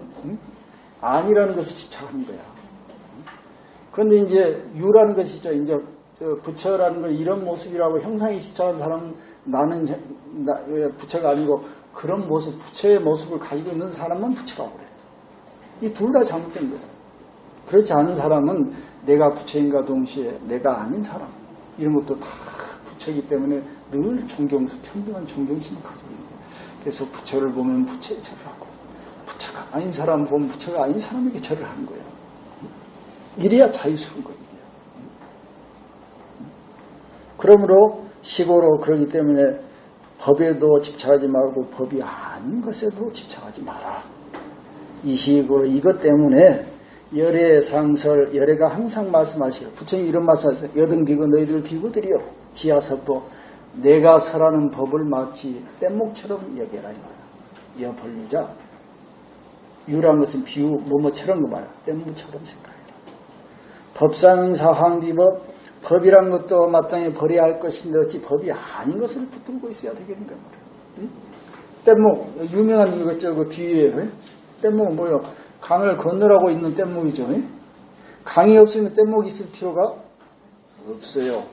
Speaker 3: 아니라는 것을 집착하는 거야. 그런데 이제 유라는 것이죠. 이제 부처라는 건 이런 모습이라고 형상이 집착한 사람은 나는 부처가 아니고 그런 모습, 부처의 모습을 가지고 있는 사람만 부처라고 그래. 이 둘 다 잘못된 거야. 그렇지 않은 사람은 내가 부처인가 동시에 내가 아닌 사람, 이런 것도 다 부처이기 때문에 늘 평등한 존경심을 가지고 있는 거예요. 그래서 부처를 보면 부처에 절을 하고, 부처가 아닌 사람 보면 부처가 아닌 사람에게 절을 하는 거예요. 이래야 자유스러운 거예요. 그러므로 식으로 그러기 때문에 법에도 집착하지 말고 법이 아닌 것에도 집착하지 마라. 이 식으로 이것 때문에 열애 상설, 열애가 항상 말씀하시요. 부처님 이런 말씀하세요. 여등비고 너희들 비구들이요. 지하설법. 내가 설하는 법을 마치 뗏목처럼 여겨라. 이 말이야. 여벌리자. 유라는 것은 비유, 뭐뭐처럼 그 말이야. 뗏목처럼 생각해라. 법상사황비법. 법이란 것도 마땅히 버려야 할 것인데 어찌 법이 아닌 것을 붙들고 있어야 되겠는가 말이야. 응? 뗏목, 유명한 이것저것 비유예요. 뗏목은 뭐예요? 강을 건너라고 있는 뗏목이죠. 강이 없으면 뗏목이 있을 필요가 없어요.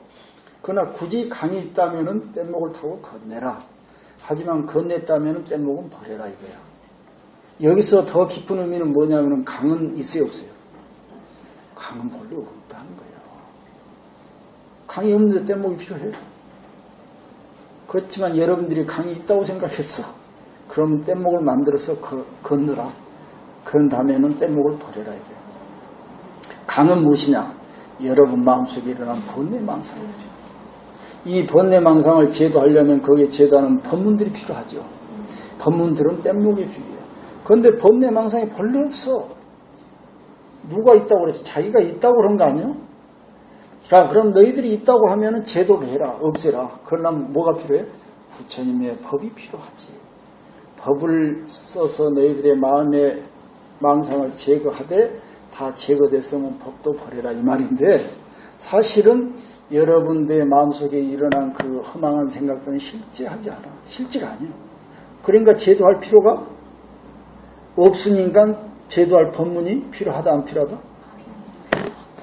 Speaker 3: 그러나 굳이 강이 있다면 뗏목을 타고 건네라. 하지만 건넸다면 뗏목은 버려라 이거야. 여기서 더 깊은 의미는 뭐냐면 강은 있어요 없어요? 강은 별로 없다는 거예요. 강이 없는데 뗏목이 필요해요. 그렇지만 여러분들이 강이 있다고 생각했어. 그러면 뗏목을 만들어서 건너라. 그런 다음에는 뗏목을 버려라 이거예요. 강은 무엇이냐? 여러분 마음속에 일어난 번뇌망상들이에요. 이 번뇌망상을 제도하려면 거기에 제도하는 법문들이 필요하죠. 법문들은 뗏목에 필요해요. 그런데 번뇌망상이 본래 없어. 누가 있다고 그랬어? 자기가 있다고 그런 거 아니에요? 자, 그럼 너희들이 있다고 하면은 제도를 해라. 없애라. 그러려면 뭐가 필요해? 부처님의 법이 필요하지. 법을 써서 너희들의 마음의 망상을 제거하되 다 제거됐으면 법도 버려라 이 말인데, 사실은 여러분들의 마음속에 일어난 그 허망한 생각들은 실제하지 않아. 실제가 아니에요. 그러니까 제도할 필요가 없으니까 제도할 법문이 필요하다 안 필요하다?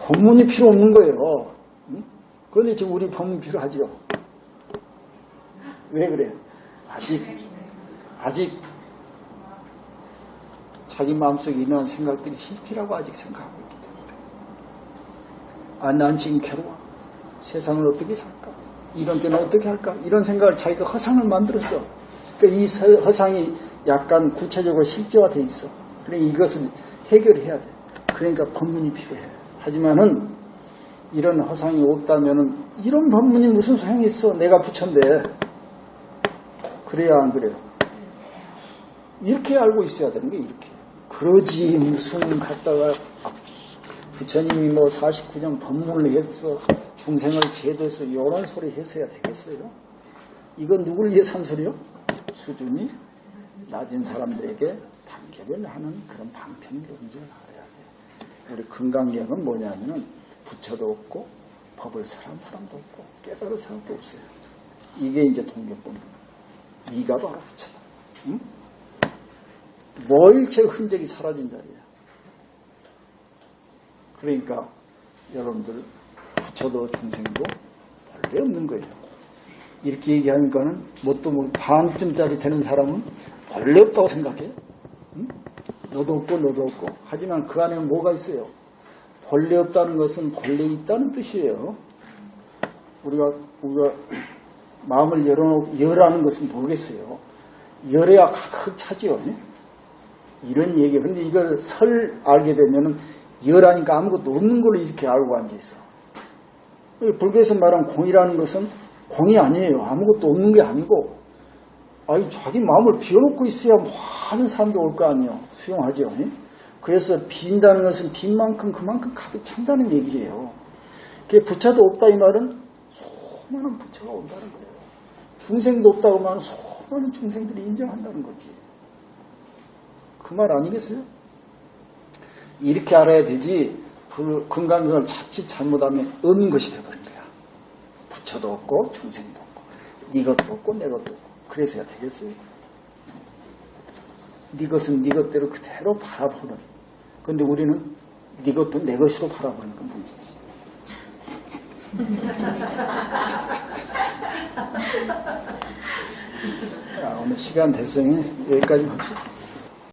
Speaker 3: 법문이 필요 없는 거예요. 그런데 지금 우리 법문 필요하죠. 왜 그래? 아직 자기 마음속에 일어난 생각들이 실제라고 아직 생각하고 있기 때문에. 아, 난 지금 괴로워. 세상을 어떻게 살까? 이런 때는 어떻게 할까? 이런 생각을 자기가 허상을 만들었어. 그러니까 이 허상이 약간 구체적으로 실제화되어 있어. 그러니까 이것을 해결해야 돼. 그러니까 법문이 필요해. 하지만은 이런 허상이 없다면은 이런 법문이 무슨 소용이 있어? 내가 부처인데. 그래야 안 그래요? 이렇게 알고 있어야 되는 게 이렇게. 그러지 무슨 갖다가 부처님이 뭐 49년 법문을 했어, 중생을 제도해서 이런 소리 했어야 되겠어요? 이건 누굴 위해서 한 소리요? 수준이 낮은 사람들에게 단계를 하는 그런 방편 경제를 알아야 돼요. 우리 금강경은 뭐냐면은 부처도 없고 법을 설한 사람도 없고 깨달은 사람도 없어요. 이게 이제 동경법. 네가 바로 부처다. 응? 모일체 흔적이 사라진 자리야. 그러니까 여러분들 부처도 중생도 원래 없는 거예요. 이렇게 얘기하니까는 뭣도 뭐 반쯤짜리 되는 사람은 원래 없다고 생각해. 응? 너도 없고 너도 없고. 하지만 그 안에 뭐가 있어요? 본래 없다는 것은 본래 있다는 뜻이에요. 우리가 마음을 열라는 것은 뭐겠어요? 열어야 가득 차지요. 이런 얘기. 근데 이걸 알게 되면은 열하니까 아무것도 없는 걸로 이렇게 알고 앉아있어. 불교에서 말한 공이라는 것은 공이 아니에요. 아무것도 없는 게 아니고, 자기 마음을 비워놓고 있어야 많은 사람도 올 거 아니에요. 수용하죠. 그래서 빈다는 것은 빈 만큼 그만큼 가득 찬다는 얘기예요. 부처도 없다 이 말은 수많은 부처가 온다는 거예요. 중생도 없다고 하면 수많은 중생들이 인정한다는 거지. 그 말 아니겠어요? 이렇게 알아야 되지. 금강경을 자칫 잘못하면 없는 것이 되어버린 거야. 부처도 없고 중생도 없고 네 것도 없고 내 것도 없고. 그래서야 되겠어요? 네 것은 네 것대로 그대로 바라보는. 근데 우리는 네 것도 내 것으로 바라보는 건 문제지. 오늘 시간 됐으니 여기까지 합시다.